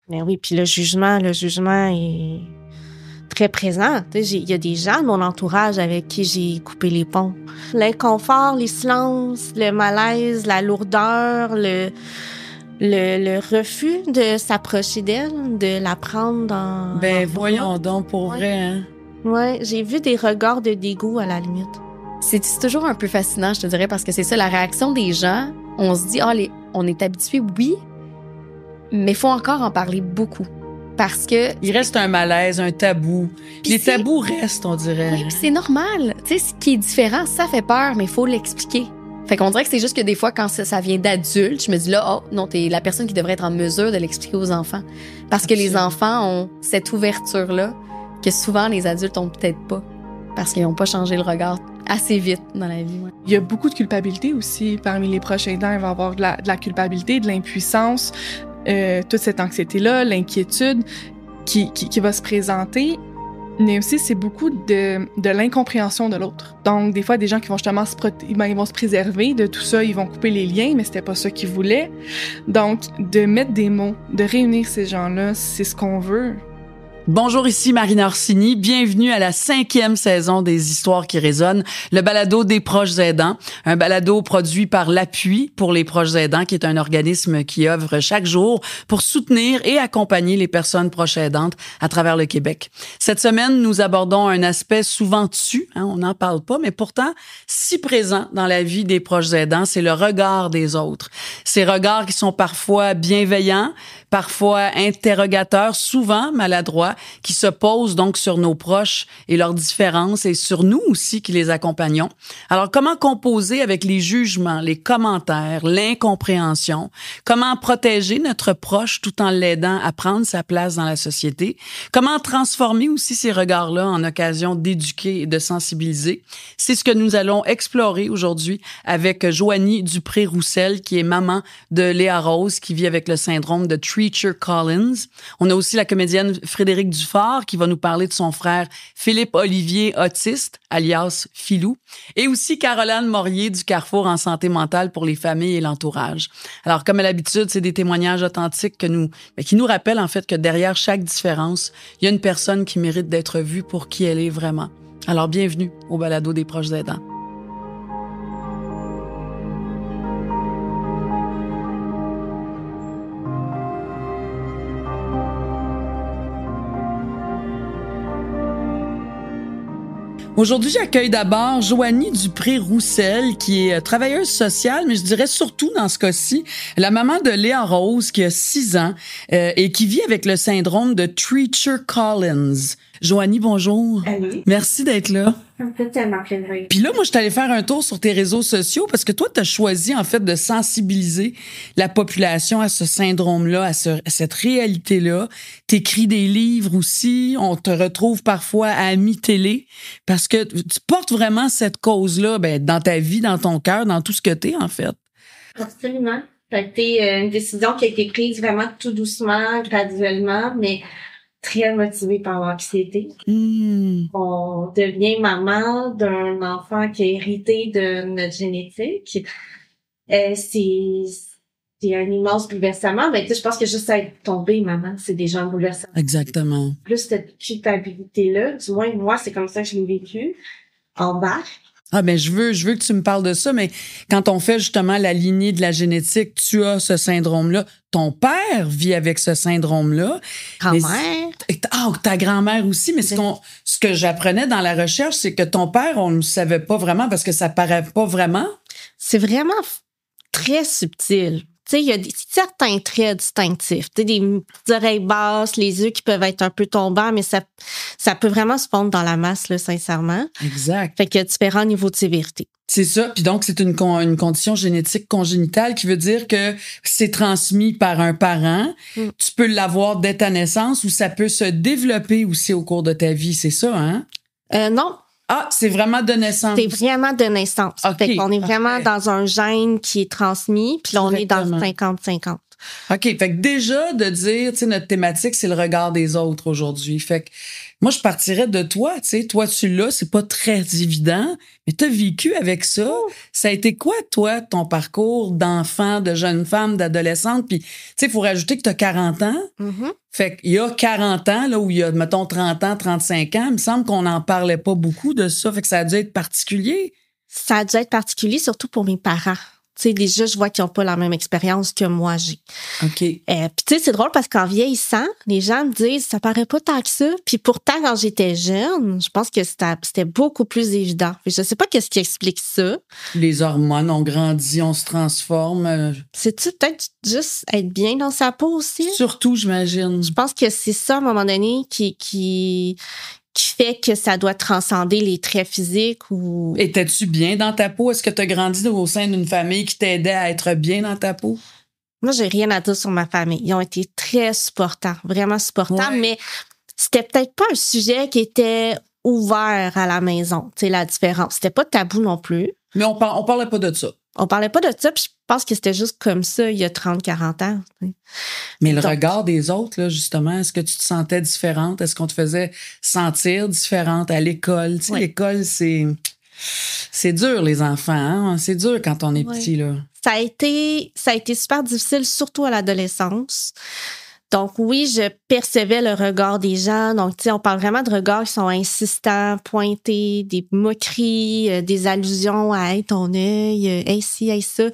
Mais oui, puis le jugement est très présent. Il y a des gens de mon entourage avec qui j'ai coupé les ponts. L'inconfort, les silences, le malaise, la lourdeur, le refus de s'approcher d'elle, de la prendre dans... Ben voyons donc, pour vrai, hein? Ouais, j'ai vu des regards de dégoût à la limite. C'est toujours un peu fascinant, je te dirais, parce que c'est ça, la réaction des gens. On se dit, on est habitué, oui, mais il faut encore en parler beaucoup. Parce que... Il reste un malaise, un tabou. Les tabous restent, on dirait. Oui, puis c'est normal. Tu sais, ce qui est différent, ça fait peur, mais il faut l'expliquer. Fait qu'on dirait que c'est juste que des fois, quand ça vient d'adultes, je me dis là, non, t'es la personne qui devrait être en mesure de l'expliquer aux enfants. Parce que les enfants ont cette ouverture-là que souvent les adultes ont peut-être pas. Parce qu'ils n'ont pas changé le regard assez vite dans la vie. Ouais. Il y a beaucoup de culpabilité aussi. Parmi les proches aidants, il va y avoir de la culpabilité, de l'impuissance, toute cette anxiété-là, l'inquiétude qui va se présenter. Mais aussi, c'est beaucoup de l'incompréhension de l'autre. Donc, des fois, des gens qui vont justement ils vont se préserver de tout ça, ils vont couper les liens, mais c'était pas ça qu'ils voulaient. Donc, de mettre des mots, de réunir ces gens-là, c'est ce qu'on veut. Bonjour, ici Marina Orsini. Bienvenue à la 5e saison des Histoires qui résonnent, le balado des proches aidants. Un balado produit par l'Appui pour les proches aidants, qui est un organisme qui œuvre chaque jour pour soutenir et accompagner les personnes proches aidantes à travers le Québec. Cette semaine, nous abordons un aspect souvent tu, on n'en parle pas, mais pourtant si présent dans la vie des proches aidants, c'est le regard des autres. Ces regards qui sont parfois bienveillants, parfois interrogateurs, souvent maladroits, qui se posent donc sur nos proches et leurs différences et sur nous aussi qui les accompagnons. Alors, comment composer avec les jugements, les commentaires, l'incompréhension? Comment protéger notre proche tout en l'aidant à prendre sa place dans la société? Comment transformer aussi ces regards-là en occasion d'éduquer et de sensibiliser? C'est ce que nous allons explorer aujourd'hui avec Joanie Dupré-Roussel, qui est maman de Léa Rose, qui vit avec le syndrome de Treacher-Collins. On a aussi la comédienne Frédérique Dufort qui va nous parler de son frère Philippe-Olivier, autiste, alias Philou, et aussi Caroline Morier du Carrefour en santé mentale pour les familles et l'entourage. Alors, comme à l'habitude, c'est des témoignages authentiques qui nous rappellent en fait que derrière chaque différence, il y a une personne qui mérite d'être vue pour qui elle est vraiment. Alors, bienvenue au balado des proches aidants. Aujourd'hui, j'accueille d'abord Joanie Dupré-Roussel, qui est travailleuse sociale, mais je dirais surtout dans ce cas-ci, la maman de Léa Rose, qui a 6 ans et qui vit avec le syndrome de Treacher-Collins. Joanie, bonjour. Allez. Merci d'être là. Ça me fait tellement plaisir. Puis là, moi, je suis allée faire un tour sur tes réseaux sociaux parce que toi, tu as choisi, en fait, de sensibiliser la population à ce syndrome-là, à cette réalité-là. T'écris des livres aussi. On te retrouve parfois à Amis Télé parce que tu portes vraiment cette cause-là dans ta vie, dans ton cœur, dans tout ce que t'es, en fait. Absolument. Ça a été une décision qui a été prise vraiment tout doucement, graduellement, mais très motivée par l'anxiété. On devient maman d'un enfant qui a hérité de notre génétique. C'est un immense bouleversement. Mais tu sais, je pense que juste à être tombée maman, c'est déjà un bouleversement. Exactement. Plus cette culpabilité-là, du moins moi, c'est comme ça que je l'ai vécu, embarque. Ah, ben, je veux que tu me parles de ça, mais quand on fait justement la lignée de la génétique, tu as ce syndrome-là. Ton père vit avec ce syndrome-là. Grand-mère. Ta grand-mère aussi, mais ce que j'apprenais dans la recherche, c'est que ton père, on ne le savait pas vraiment parce que ça paraît pas vraiment. C'est vraiment très subtil. Tu sais, il y a certains traits distinctifs. Tu sais, des petites oreilles basses, les yeux qui peuvent être un peu tombants, mais ça peut vraiment se fondre dans la masse, là, sincèrement. Exact. Fait qu'il y a différents niveaux de sévérité. C'est ça. Puis donc, c'est une condition génétique congénitale qui veut dire que c'est transmis par un parent. Tu peux l'avoir dès ta naissance ou ça peut se développer aussi au cours de ta vie. C'est ça, hein? Non. Ah, c'est vraiment de naissance. C'est vraiment de naissance. Okay, fait qu'on est vraiment dans un gène qui est transmis, puis là, on est dans le 50-50. OK. Fait que déjà, de dire, tu sais, notre thématique, c'est le regard des autres aujourd'hui. Fait que moi, je partirais de toi, tu sais. Toi, tu l'as, c'est pas très évident, mais t'as vécu avec ça. Ça a été quoi, toi, ton parcours d'enfant, de jeune femme, d'adolescente? Puis, tu sais, il faut rajouter que t'as 40 ans. Mm-hmm. Fait qu'il y a 40 ans, là, où il y a, mettons, 30 ans, 35 ans, il me semble qu'on n'en parlait pas beaucoup de ça. Fait que ça a dû être particulier. Ça a dû être particulier, surtout pour mes parents. Tu sais, déjà, je vois qu'ils n'ont pas la même expérience que moi j'ai. OK. Puis, tu sais, c'est drôle parce qu'en vieillissant, les gens me disent, ça paraît pas tant que ça. Puis pourtant, quand j'étais jeune, je pense que c'était beaucoup plus évident. Puis, je sais pas qu'est-ce qui explique ça. Les hormones, on grandit, on se transforme. C'est-tu peut-être juste être bien dans sa peau aussi? Surtout, j'imagine. Je pense que c'est ça, à un moment donné, qui fait que ça doit transcender les traits physiques ou... Étais-tu bien dans ta peau? Est-ce que tu as grandi au sein d'une famille qui t'aidait à être bien dans ta peau? Moi, j'ai rien à dire sur ma famille. Ils ont été très supportants, vraiment supportants, mais c'était peut-être pas un sujet qui était ouvert à la maison, tu sais, la différence. C'était pas tabou non plus. Mais on parlait pas de ça. On parlait pas de ça, puis je pense que c'était juste comme ça il y a 30-40 ans. Mais le regard des autres, là, justement, est-ce que tu te sentais différente? Est-ce qu'on te faisait sentir différente à l'école? Tu sais, l'école, c'est dur, les enfants, hein? C'est dur quand on est petit, là. Ça a été super difficile, surtout à l'adolescence. Donc oui, je percevais le regard des gens. Donc, tu sais, on parle vraiment de regards qui sont insistants, pointés, des moqueries, des allusions à hey, ton œil, hey ci, hey ça.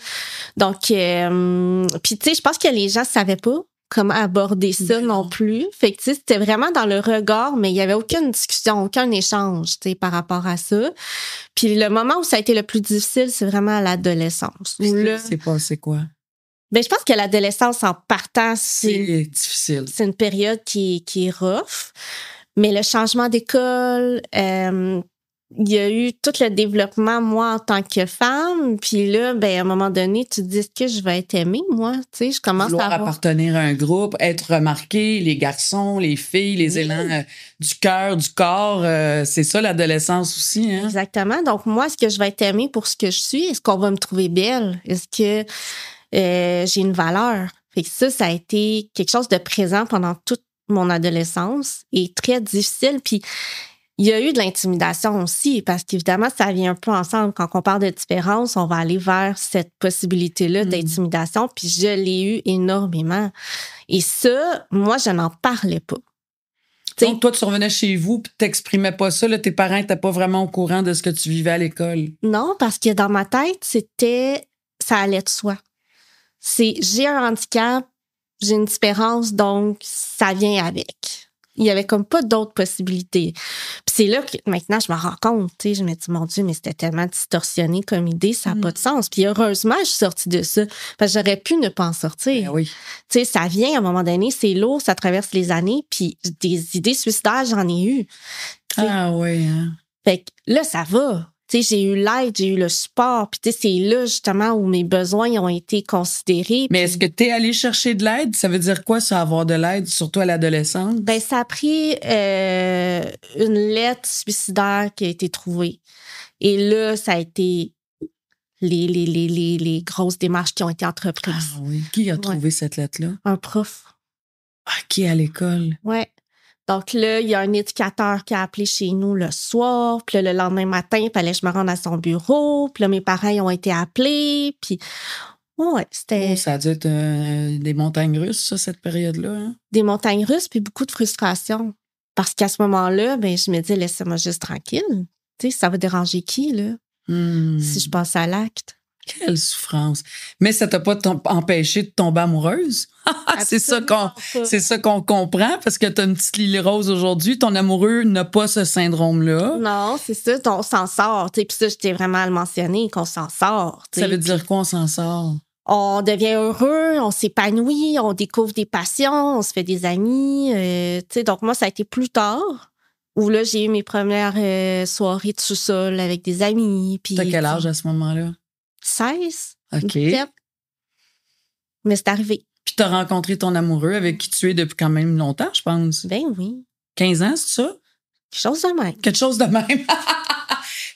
Donc, puis tu sais, je pense que les gens savaient pas comment aborder ça non plus. Fait que, tu sais, c'était vraiment dans le regard, mais il y avait aucune discussion, aucun échange, tu sais, par rapport à ça. Puis le moment où ça a été le plus difficile, c'est vraiment à l'adolescence. C'est quoi? Ben, je pense que l'adolescence, en partant, c'est difficile. C'est une période qui est rough. Mais le changement d'école, il y a eu tout le développement, moi, en tant que femme. Puis là, ben, à un moment donné, tu te dis que je vais être aimée, moi. Tu sais, je commence à appartenir à un groupe, être remarqué, les garçons, les filles, les élans du cœur, du corps. C'est ça, l'adolescence aussi, hein? Exactement. Donc, moi, est-ce que je vais être aimée pour ce que je suis? Est-ce qu'on va me trouver belle? Est-ce que j'ai une valeur? Fait que ça a été quelque chose de présent pendant toute mon adolescence et très difficile. Puis, il y a eu de l'intimidation aussi, parce qu'évidemment, ça vient un peu ensemble. Quand on parle de différence, on va aller vers cette possibilité-là d'intimidation, puis je l'ai eu énormément. Et ça, moi, je n'en parlais pas. Donc, toi, tu revenais chez vous puis tu t'exprimais pas ça. Là, tes parents n'étaient pas vraiment au courant de ce que tu vivais à l'école. Non, parce que dans ma tête, ça allait de soi. J'ai un handicap, j'ai une différence, donc ça vient avec. Il y avait comme pas d'autres possibilités. Puis c'est là que maintenant je me rends compte, tu sais, je me dis mon Dieu, mais c'était tellement distorsionné comme idée, ça n'a pas de sens. Puis heureusement, je suis sortie de ça parce que j'aurais pu ne pas en sortir. Ben oui. Tu sais, ça vient à un moment donné, c'est lourd, ça traverse les années, puis des idées suicidaires, j'en ai eu. T'sais. Ah oui, hein. Fait que là, ça va. Tu sais, j'ai eu l'aide, j'ai eu le support. Puis, tu sais, c'est là, justement, où mes besoins ont été considérés. Mais est-ce que tu es allé chercher de l'aide? Ça veut dire quoi, ça, avoir de l'aide, surtout à l'adolescence? Ben, ça a pris une lettre suicidaire qui a été trouvée. Et là, ça a été les grosses démarches qui ont été entreprises. Ah oui. Qui a trouvé cette lettre-là? Un prof. Ah, qui à l'école? Ouais. Donc là, il y a un éducateur qui a appelé chez nous le soir. Puis là, le lendemain matin, il fallait que je me rende à son bureau. Puis là, mes parents ils ont été appelés. Puis ouais, c'était... Oh, ça a dû être des montagnes russes, ça, cette période-là. Hein? Des montagnes russes, puis beaucoup de frustration. Parce qu'à ce moment-là, ben je me dis, laissez-moi juste tranquille. Tu sais, ça va déranger qui, là? Si je passe à l'acte. Quelle souffrance. Mais ça t'a pas empêché de tomber amoureuse? c'est ça qu'on comprend, parce que t'as une petite Lily Rose aujourd'hui. Ton amoureux n'a pas ce syndrome-là. Non, c'est ça. On s'en sort. Puis ça, j'étais vraiment à le mentionner, qu'on s'en sort. Ça veut dire quoi, on s'en sort? On devient heureux, on s'épanouit, on découvre des passions, on se fait des amis. Donc moi, ça a été plus tard, où là, j'ai eu mes premières soirées de sous-sol avec des amis. T'as quel âge à ce moment-là? 16. OK. 17. Mais c'est arrivé. Puis t'as rencontré ton amoureux avec qui tu es depuis quand même longtemps, je pense. Ben oui. 15 ans, c'est ça? Quelque chose de même. Quelque chose de même.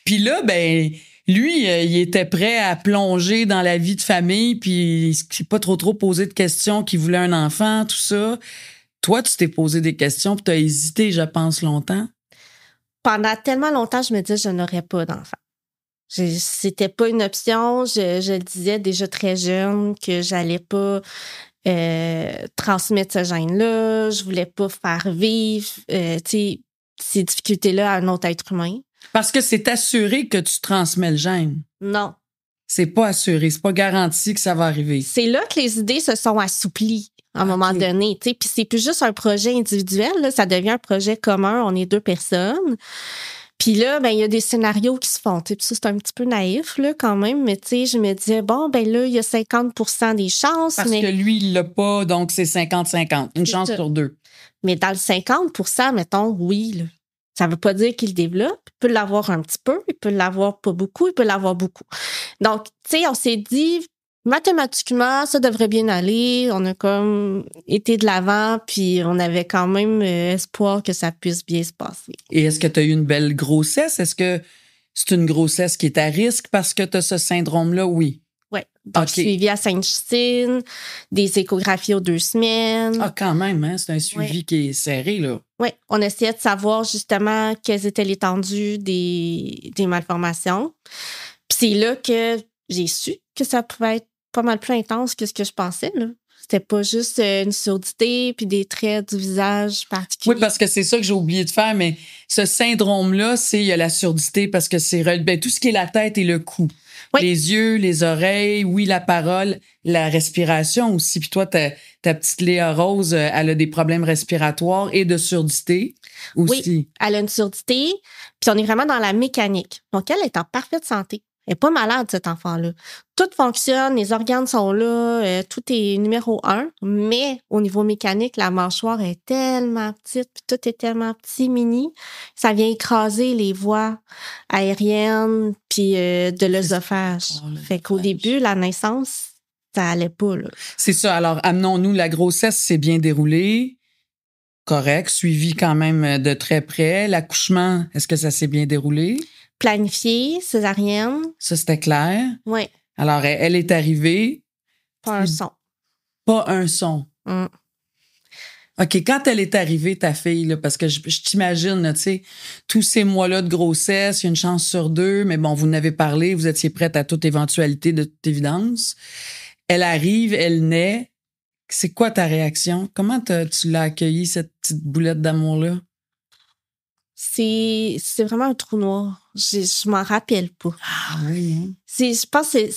Puis là, ben, lui, il était prêt à plonger dans la vie de famille, puis il s'est pas trop posé de questions, qu'il voulait un enfant, tout ça. Toi, tu t'es posé des questions, puis tu as hésité, je pense, longtemps. Pendant tellement longtemps, je me disais je n'aurais pas d'enfant. C'était pas une option. Je le disais déjà très jeune que j'allais pas transmettre ce gène-là. Je voulais pas faire vivre ces difficultés-là à un autre être humain. Parce que c'est assuré que tu transmets le gène. Non. C'est pas assuré, c'est pas garanti que ça va arriver. C'est là que les idées se sont assouplies à un moment donné. Puis c'est plus juste un projet individuel, là, ça devient un projet commun. On est 2 personnes. Puis là, ben il y a des scénarios qui se font. Puis ça, c'est un petit peu naïf là, quand même. Mais tu sais, je me disais, bon, ben là, il y a 50% des chances. Parce que lui, il l'a pas, donc c'est 50-50. Une chance sur 2. Mais dans le 50%, mettons, oui, là. Ça veut pas dire qu'il le développe. Il peut l'avoir un petit peu, il peut l'avoir pas beaucoup, il peut l'avoir beaucoup. Donc, tu sais, on s'est dit, mathématiquement, ça devrait bien aller. On a comme été de l'avant, puis on avait quand même espoir que ça puisse bien se passer. Et est-ce que tu as eu une belle grossesse? Est-ce que c'est une grossesse qui est à risque parce que tu as ce syndrome-là? Oui. Oui. Donc, suivi à Sainte-Justine, des échographies aux 2 semaines. Ah, quand même, hein? C'est un suivi qui est serré, là. Oui, on essayait de savoir justement quelles étaient l'étendue des malformations. Puis c'est là que j'ai su que ça pouvait être pas mal plus intense que ce que je pensais, là. C'était pas juste une surdité puis des traits du visage particuliers. Oui, parce que c'est ça que j'ai oublié de faire, mais ce syndrome-là, il y a la surdité parce que c'est tout ce qui est la tête et le cou. Oui. Les yeux, les oreilles, oui, la parole, la respiration aussi. Puis toi, ta petite Léa Rose, elle a des problèmes respiratoires et de surdité aussi. Oui, elle a une surdité, puis on est vraiment dans la mécanique. Donc, elle est en parfaite santé. Elle n'est pas malade, cet enfant-là. Tout fonctionne, les organes sont là, tout est numéro 1, mais au niveau mécanique, la mâchoire est tellement petite, puis tout est tellement petit, mini, ça vient écraser les voies aériennes puis de l'œsophage. Fait qu'au début, la naissance, ça allait pas, là. C'est ça. Alors, amenons-nous, la grossesse s'est bien déroulée. Correct, suivi quand même de très près. L'accouchement, est-ce que ça s'est bien déroulé? Planifiée, césarienne. Ça, c'était clair. Oui. Alors, elle est arrivée. Pas un son. Pas un son. OK, quand elle est arrivée, ta fille, là, parce que je t'imagine, tu sais, tous ces mois-là de grossesse, il y a une chance sur 2, mais bon, vous n'avez parlé, vous étiez prête à toute éventualité de toute évidence. Elle arrive, elle naît. C'est quoi ta réaction? Comment tu l'as accueillie, cette petite boulette d'amour-là? C'est vraiment un trou noir. Je m'en rappelle pas. Ah oui, hein? Je pense que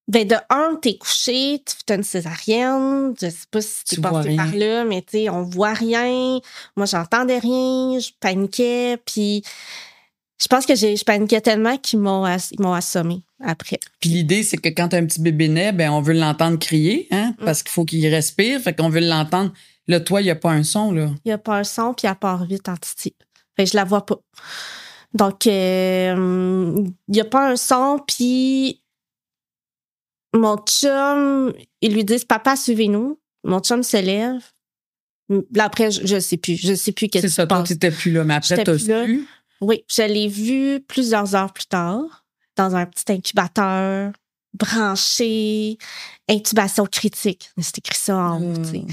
ben de un, t'es couché, tu fais une césarienne, je sais pas si t'es passé par là, mais tu sais, on voit rien. Moi, j'entendais rien, je paniquais, puis je pense que je paniquais tellement qu'ils m'ont assommé après. Puis l'idée, c'est que quand un petit bébé naît, ben on veut l'entendre crier, hein, parce qu'il faut qu'il respire, fait qu'on veut l'entendre. Là, toi, il n'y a pas un son, là. Il n'y a pas un son, puis elle part vite en titi. Fait que je la vois pas. Donc, il n'y a pas un son, puis mon chum, ils lui disent « Papa, suivez-nous ». Mon chum se lève. Là, après, je sais plus. Je sais plus qu'est-ce qui se passe. C'est ça, toi, tu n'étais plus là, mais après, tu as su. Oui, je l'ai vu plusieurs heures plus tard dans un petit incubateur, branché, intubation critique. C'est écrit ça en haut, tu sais.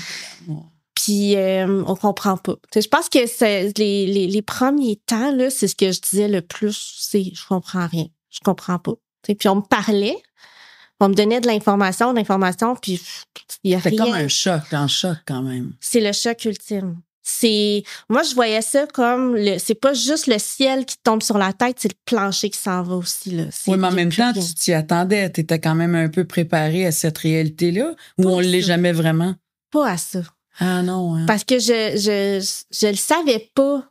Puis, on comprend pas. T'sais, je pense que les premiers temps, là, c'est ce que je disais le plus, c'est je comprends rien. Je comprends pas. T'sais, puis on me parlait, on me donnait de l'information, puis il y a rien. C'est comme un choc quand même. C'est le choc ultime. Moi, je voyais ça comme c'est pas juste le ciel qui tombe sur la tête, c'est le plancher qui s'en va aussi, là. Oui, mais en même temps, tu t'y attendais. Tu étais quand même un peu préparé à cette réalité-là, ou on l'est jamais vraiment? Pas à ça. Ah non, hein? Parce que je le savais pas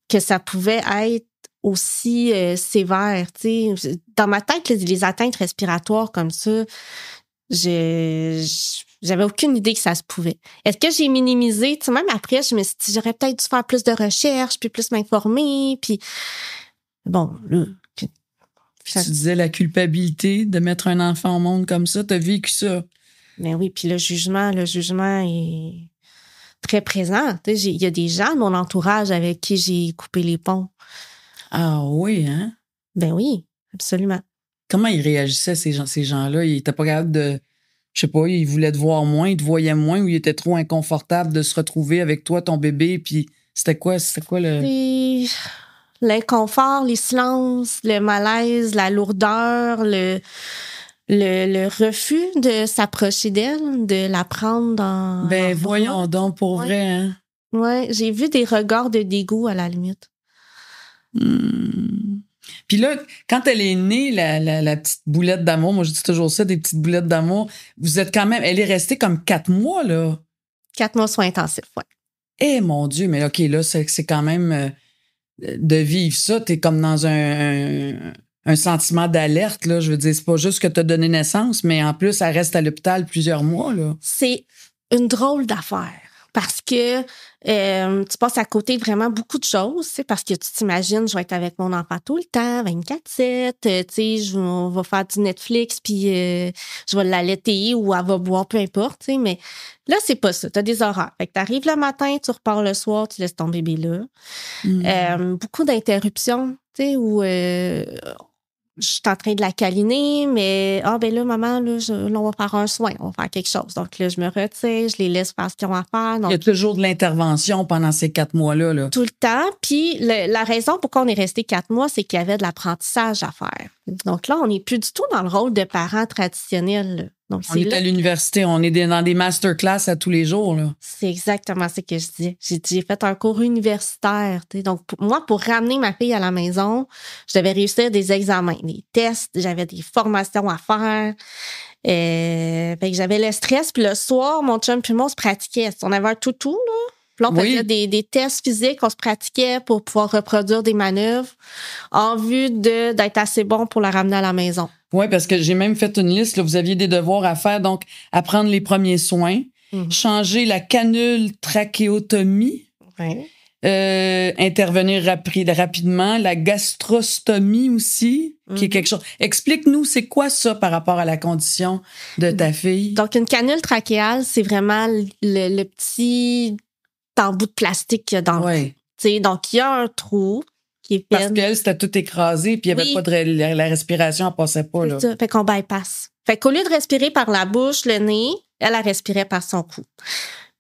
que ça pouvait être aussi sévère, tu sais. Dans ma tête, les atteintes respiratoires comme ça, j'avais aucune idée que ça se pouvait. Est-ce que j'ai minimisé? Tu sais, même après, je me suis dit, j'aurais peut-être dû faire plus de recherches, puis plus m'informer, puis bon, là... Tu disais la culpabilité de mettre un enfant au monde comme ça, t'as vécu ça? Ben oui, puis le jugement est très présent. Tu sais, il y a des gens de mon entourage avec qui j'ai coupé les ponts. Ah oui, hein? Ben oui. absolument. Comment ils réagissaient, ces gens-là? Ils étaient pas capables de... Je sais pas, ils voulaient te voir moins, ils te voyaient moins, ou ils étaient trop inconfortables de se retrouver avec toi, ton bébé, puis c'était quoi le... L'inconfort, les silences, le malaise, la lourdeur, le refus de s'approcher d'elle, de la prendre dans... Ben, voyons donc, pour vrai, hein? Ouais, j'ai vu des regards de dégoût à la limite. Puis là, quand elle est née, la petite boulette d'amour, moi je dis toujours ça, des petites boulettes d'amour, vous êtes quand même... Elle est restée comme 4 mois, là. 4 mois soins intensifs, ouais. Eh, mon Dieu, mais OK, là, c'est quand même... de vivre ça, t'es comme dans un sentiment d'alerte, là. Je veux dire, c'est pas juste que t'as donné naissance, mais en plus, elle reste à l'hôpital plusieurs mois, là. C'est une drôle d'affaire parce que tu passes à côté de vraiment beaucoup de choses, parce que tu t'imagines, je vais être avec mon enfant tout le temps, 24/7, on va faire du Netflix, puis je vais l'allaiter ou elle va boire, peu importe, mais là, c'est pas ça. T'as des horaires. Fait que t'arrives le matin, tu repars le soir, tu laisses ton bébé là. Beaucoup d'interruptions, où je suis en train de la câliner, mais ben là, maman, là, on va faire un soin, on va faire quelque chose. Donc là, je me retire, je les laisse faire ce qu'ils ont à faire. Donc, il y a toujours de l'intervention pendant ces 4 mois-là. Là. Tout le temps. Puis la raison pourquoi on est resté 4 mois, c'est qu'il y avait de l'apprentissage à faire. Donc là, on n'est plus du tout dans le rôle de parents traditionnels, là. Donc, on est à l'université, on est dans des masterclass à tous les jours. Là. C'est exactement ce que je dis. J'ai fait un cours universitaire. Donc, pour ramener ma fille à la maison, je devais réussir des examens, des tests, j'avais des formations à faire. Fait que j'avais le stress. Puis le soir, mon chum puis moi, on se pratiquait. On avait un toutou, là. Puis là, on faisait des tests physiques, on se pratiquait pour pouvoir reproduire des manœuvres en vue d'être assez bon pour la ramener à la maison. Oui, parce que j'ai même fait une liste. Là, vous aviez des devoirs à faire, donc apprendre les premiers soins, changer la canule trachéotomie, intervenir rapidement, la gastrostomie aussi, qui est quelque chose. Explique-nous, c'est quoi ça par rapport à la condition de ta fille? Donc, une canule trachéale, c'est vraiment le petit embout de plastique qu'il y a dans le trou. Donc, il y a un trou qui est parce qu'elle, c'était tout écrasé, puis il n'y avait pas de... La respiration, elle passait pas, là. Ça. Fait qu'on bypass. Fait qu'au lieu de respirer par la bouche, le nez, elle respirait par son cou.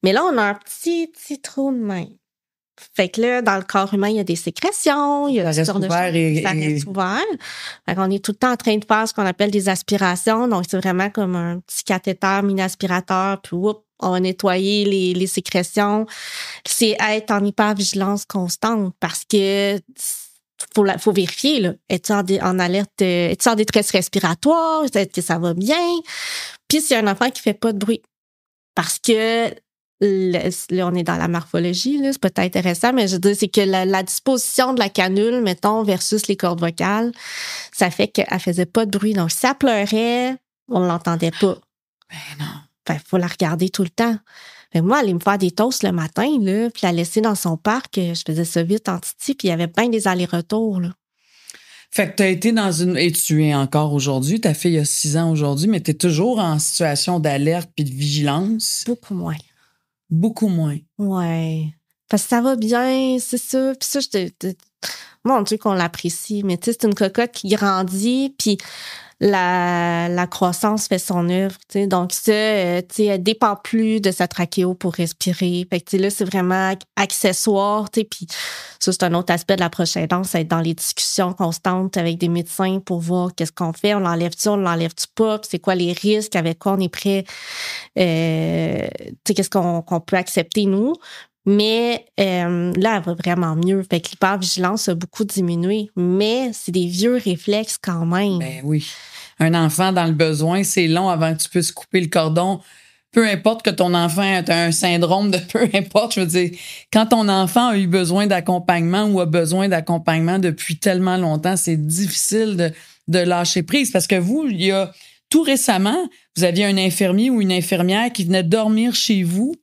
Mais là, on a un petit trou de main. Fait que là, dans le corps humain, il y a des sécrétions, il y a ça reste ouvert ça reste ouvert. Fait qu'on est tout le temps en train de faire ce qu'on appelle des aspirations. Donc, c'est vraiment comme un petit cathéter, mini-aspirateur, puis on va nettoyer les sécrétions. C'est être en hypervigilance constante parce que faut vérifier, là. Es-tu en alerte, es-tu en détresse respiratoire? Est-ce que ça va bien? Puis, c'est un enfant qui fait pas de bruit. Parce que là, on est dans la morphologie, là, c'est pas intéressant, mais je veux dire, c'est que la disposition de la canule, mettons, versus les cordes vocales, ça fait qu'elle faisait pas de bruit. Donc, si elle pleurait, on l'entendait pas. Ben non. Fait faut la regarder tout le temps. Fait moi, aller me faire des toasts le matin, là, puis la laisser dans son parc, je faisais ça vite en titi, puis il y avait bien des allers-retours, là. Fait que t'as été dans et tu es encore aujourd'hui, ta fille a 6 ans aujourd'hui, mais t'es toujours en situation d'alerte puis de vigilance. Beaucoup moins. Beaucoup moins. Ouais. Parce que ça va bien, c'est ça. Puis ça, mon Dieu qu'on l'apprécie. Mais tu sais, c'est une cocotte qui grandit, puis la croissance fait son œuvre, tu sais. Donc ça, tu sais, elle dépend plus de sa trachéo pour respirer. Fait que tu sais, là, c'est vraiment accessoire, tu sais. Puis ça, c'est un autre aspect de la prochaine aidance, être dans les discussions constantes avec des médecins pour voir qu'est-ce qu'on fait, on l'enlève-tu, on l'enlève-tu pas, puis c'est quoi les risques, avec quoi on est prêt, tu sais, qu'est-ce qu'on peut accepter, nous. Mais là, elle va vraiment mieux. Fait que l'hypervigilance a beaucoup diminué. Mais c'est des vieux réflexes quand même. Ben oui. Un enfant dans le besoin, c'est long avant que tu puisses couper le cordon. Peu importe que ton enfant ait un syndrome de peu importe, je veux dire, quand ton enfant a eu besoin d'accompagnement ou a besoin d'accompagnement depuis tellement longtemps, c'est difficile de lâcher prise. Parce que vous, il y a tout récemment, vous aviez un infirmier ou une infirmière qui venait dormir chez vous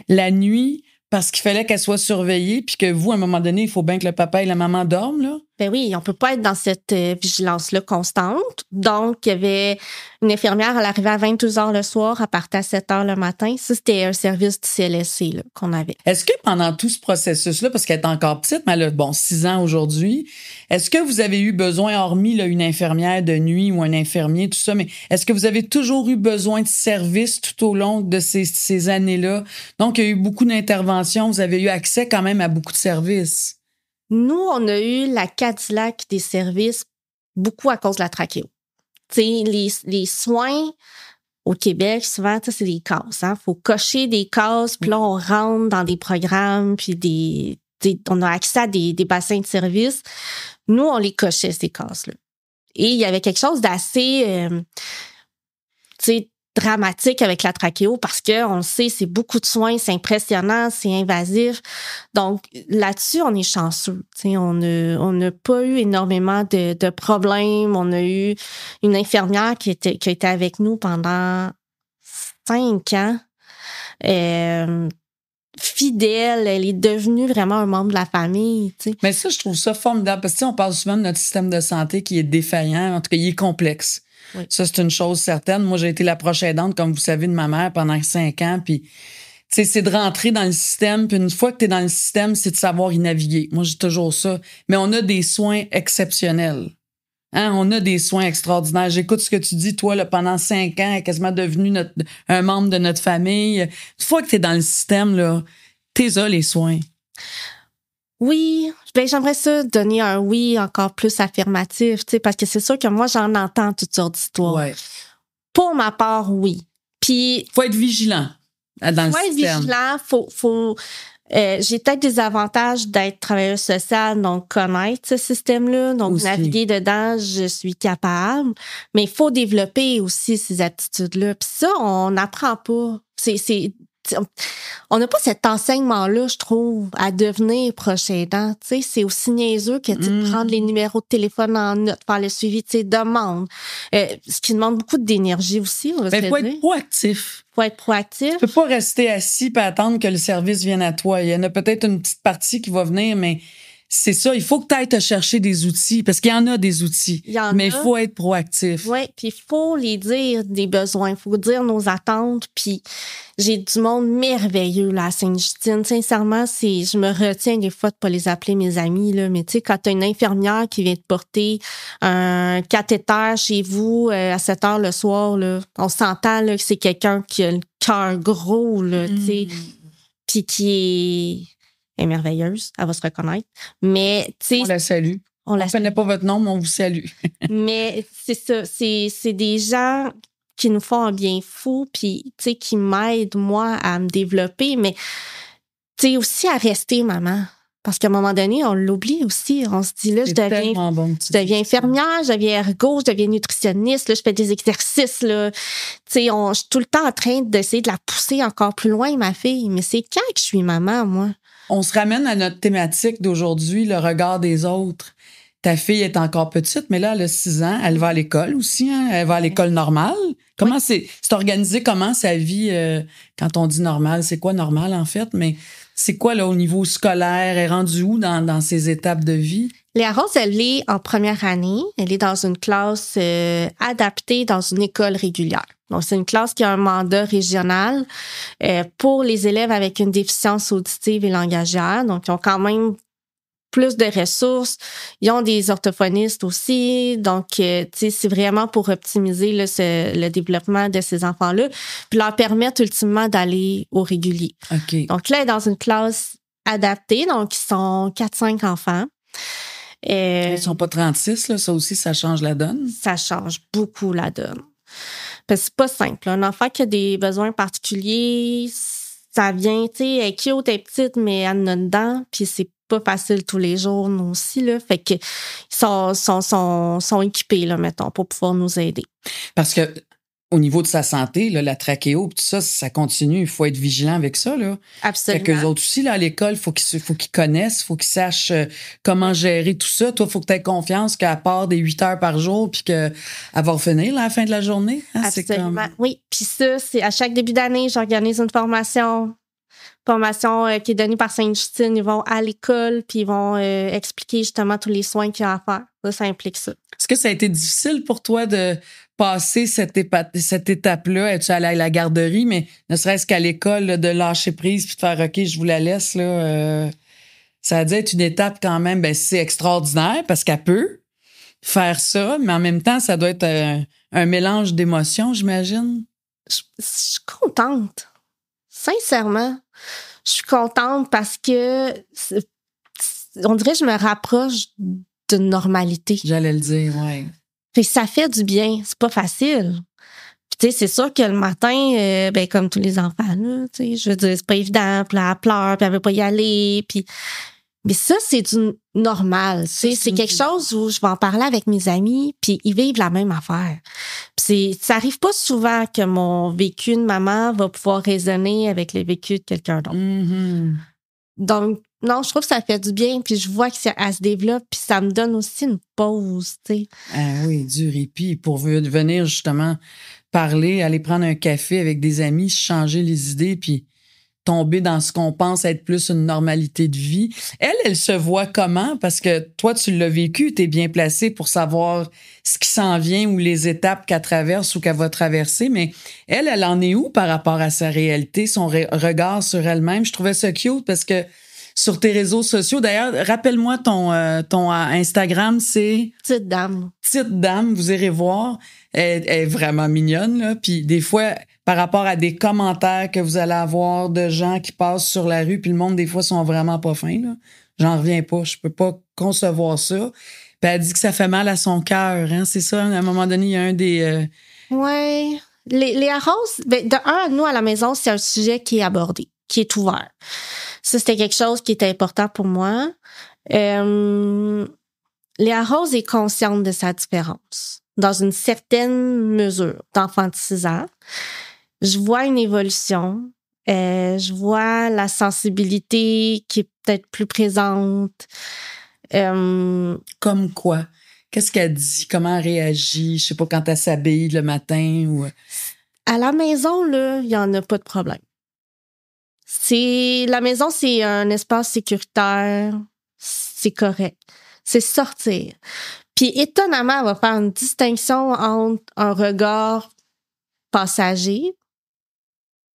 la nuit parce qu'il fallait qu'elle soit surveillée, puis que vous, à un moment donné, il faut bien que le papa et la maman dorment, là. Ben oui, on peut pas être dans cette vigilance-là constante. Donc, il y avait une infirmière, elle arrivait à 22 heures le soir, elle partait à 7 heures le matin. Ça, c'était un service du CLSC là, qu'on avait. Est-ce que pendant tout ce processus-là, parce qu'elle est encore petite, mais elle a 6 ans aujourd'hui, est-ce que vous avez eu besoin, hormis là, une infirmière de nuit ou un infirmier, tout ça, mais est-ce que vous avez toujours eu besoin de services tout au long de ces années-là? Donc, il y a eu beaucoup d'interventions, vous avez eu accès quand même à beaucoup de services. Nous, on a eu la Cadillac des services beaucoup à cause de la trachéo. Tu sais, les soins au Québec, souvent, c'est des cases. Hein? Faut cocher des cases, puis là, on rentre dans des programmes, puis on a accès à des bassins de services. Nous, on les cochait, ces cases-là. Et il y avait quelque chose d'assez, dramatique avec la trachéo parce que on le sait, c'est beaucoup de soins, c'est impressionnant, c'est invasif. Donc là-dessus, on est chanceux. On n'a pas eu énormément de problèmes. On a eu une infirmière qui a été avec nous pendant 5 ans. Fidèle, elle est devenue vraiment un membre de la famille. T'sais. Mais ça, je trouve ça formidable parce que on parle souvent de notre système de santé qui est défaillant, en tout cas, il est complexe. Oui. Ça, c'est une chose certaine. Moi, j'ai été la proche aidante, comme vous savez, de ma mère pendant 5 ans. Puis, c'est de rentrer dans le système. Puis, une fois que tu es dans le système, c'est de savoir y naviguer. Moi, j'ai toujours ça. Mais on a des soins exceptionnels. Hein? On a des soins extraordinaires. J'écoute ce que tu dis, toi, là, pendant 5 ans, quasiment devenu un membre de notre famille. Une fois que tu es dans le système, là, t'es là, les soins. Oui, ben j'aimerais ça donner un oui encore plus affirmatif, tu sais, parce que c'est sûr que moi j'en entends toutes sortes d'histoires. Ouais. Pour ma part, oui. Puis faut être vigilant dans le système. Faut être vigilant, faut j'ai peut-être des avantages d'être travailleuse sociale, donc connaître ce système-là, donc aussi. Naviguer dedans, je suis capable, mais il faut développer aussi ces aptitudes-là. Puis ça, on n'apprend pas. On n'a pas cet enseignement-là, je trouve, à devenir proche aidant. Tu sais, c'est aussi niaiseux que de prendre les numéros de téléphone en note, faire le suivi de ses demandes. Ce qui demande beaucoup d'énergie aussi, on va se le dire. Faut être proactif. Faut être proactif. Tu peux pas rester assis et attendre que le service vienne à toi. Il y en a peut-être une petite partie qui va venir, mais c'est ça. Il faut que tu ailles te chercher des outils, parce qu'il y en a des outils. Mais il faut être proactif. Oui, puis il faut les dire, des besoins. Il faut dire nos attentes. Puis j'ai du monde merveilleux là, à Sainte-Justine. Sincèrement, je me retiens des fois de pas les appeler mes amis, là. Mais tu sais, quand tu as une infirmière qui vient te porter un cathéter chez vous à 7 heures le soir, là, on s'entend là, que c'est quelqu'un qui a le cœur gros, là, tu sais, puis qui est merveilleuse, elle va se reconnaître. Mais, tu sais. On la salue. On ne connaît pas votre nom, mais on vous salue. Mais c'est ça, c'est des gens qui nous font un bien fou, puis, tu sais, qui m'aident, moi, à me développer, mais, tu sais, aussi à rester maman. Parce qu'à un moment donné, on l'oublie aussi. On se dit, là, je deviens infirmière, je deviens ergo, je deviens nutritionniste, là, je fais des exercices, là. Tu sais, je suis tout le temps en train d'essayer de la pousser encore plus loin, ma fille. Mais c'est quand que je suis maman, moi? On se ramène à notre thématique d'aujourd'hui, le regard des autres. Ta fille est encore petite, mais là, elle a 6 ans. Elle va à l'école aussi, hein? Elle va à l'école normale. Comment c'est organisé, comment sa vie, quand on dit normal, c'est quoi normal, en fait? Mais c'est quoi, là, au niveau scolaire? Elle est rendue où dans ses étapes de vie? Léa Rose, elle est en première année. Elle est dans une classe adaptée dans une école régulière. Donc, c'est une classe qui a un mandat régional pour les élèves avec une déficience auditive et langagière. Donc, ils ont quand même plus de ressources. Ils ont des orthophonistes aussi. Donc, tu sais, c'est vraiment pour optimiser là, le développement de ces enfants-là, puis leur permettre ultimement d'aller au régulier. Okay. Donc, là, elle est dans une classe adaptée. Donc, ils sont 4-5 enfants. Ils sont pas 36, là. Ça aussi, ça change la donne. Ça change beaucoup la donne. Parce que c'est pas simple. Un enfant qui a des besoins particuliers, ça vient, tu sais, elle est cute, elle est petite, mais elle en a dedans, puis c'est pas facile tous les jours, nous aussi, là. Fait que ils sont équipés, là, mettons, pour pouvoir nous aider. Parce que au niveau de sa santé, là, la trachéo, tout ça, ça continue. Il faut être vigilant avec ça, là. Absolument. Fait qu'eux autres aussi, là, à l'école, faut qu'ils connaissent, faut qu'ils sachent comment gérer tout ça. Toi, faut que tu aies confiance qu'à part des 8 heures par jour, puis qu'elle va revenir là, à la fin de la journée. Hein, absolument. Oui. Puis ça, c'est à chaque début d'année, j'organise une formation formation qui est donnée par Sainte-Justine. Ils vont à l'école, puis ils vont expliquer justement tous les soins qu'il y a à faire. Ça implique ça. Est-ce que ça a été difficile pour toi de passer cette étape-là? Es-tu allée à la garderie, mais ne serait-ce qu'à l'école, là, de lâcher prise puis de faire « OK, je vous la laisse », là, ça a dû être une étape quand même, c'est extraordinaire parce qu'elle peut faire ça, mais en même temps, ça doit être un mélange d'émotions, j'imagine. Je suis contente. Sincèrement, je suis contente parce que on dirait que je me rapproche d'une normalité. J'allais le dire, oui. Puis ça fait du bien. C'est pas facile. Puis tu sais, c'est sûr que le matin, comme tous les enfants, là, tu sais, je veux dire, c'est pas évident. Puis là, elle pleure, puis elle veut pas y aller. Puis... Mais ça, c'est du normal. C'est quelque chose où je vais en parler avec mes amis, puis ils vivent la même affaire. Puis ça arrive pas souvent que mon vécu de maman va pouvoir résonner avec le vécu de quelqu'un d'autre. Mm-hmm. Donc, non, je trouve que ça fait du bien, puis je vois que ça se développe, puis ça me donne aussi une pause, tu sais. Ah oui, du répit pour venir justement parler, aller prendre un café avec des amis, changer les idées, puis tomber dans ce qu'on pense être plus une normalité de vie. Elle se voit comment? Parce que toi, tu l'as vécu, t'es bien placé pour savoir ce qui s'en vient ou les étapes qu'elle traverse ou qu'elle va traverser, mais elle en est où par rapport à sa réalité, son regard sur elle-même? Je trouvais ça cute parce que sur tes réseaux sociaux, d'ailleurs, rappelle-moi ton Instagram, c'est... Petite dame. Petite dame, vous irez voir. Elle est vraiment mignonne, là. Puis des fois, par rapport à des commentaires que vous allez avoir de gens qui passent sur la rue, puis le monde, des fois, sont vraiment pas fins, là. J'en reviens pas. Je peux pas concevoir ça. Puis elle dit que ça fait mal à son cœur, hein. C'est ça, à un moment donné, il y a un des... Ouais. Les arroses, nous, à la maison, c'est un sujet qui est abordé, qui est ouvert. Ça, c'était quelque chose qui était important pour moi. Léa Rose est consciente de sa différence, dans une certaine mesure, d'enfant de 6 ans. Je vois une évolution. Je vois la sensibilité qui est peut-être plus présente. Comme quoi? Qu'est-ce qu'elle dit? Comment elle réagit? Je sais pas, quand elle s'habille le matin ou... À la maison, là, il y en a pas de problème. La maison, c'est un espace sécuritaire. C'est correct. C'est sortir. Puis, étonnamment, elle va faire une distinction entre un regard passager,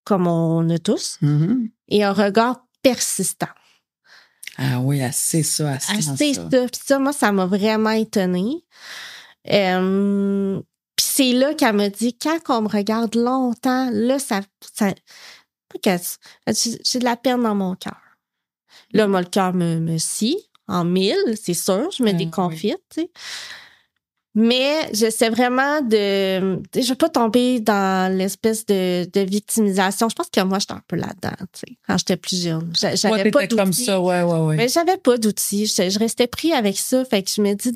comme on a tous, et un regard persistant. Ah oui, assez ça, assez ça. Puis ça, moi, ça m'a vraiment étonnée. Puis c'est là qu'elle m'a dit, quand on me regarde longtemps, là, j'ai de la peine dans mon cœur. Là, moi, le cœur me scie en mille, c'est sûr. Je me déconfite, tu sais. Mais j'essaie vraiment je veux pas tomber dans l'espèce de victimisation. Je pense que moi, j'étais un peu là-dedans, tu sais, quand j'étais plus jeune. J'avais pas d'outils. Comme ça, ouais. Mais j'avais pas d'outils. Je restais pris avec ça. Fait que je me dis,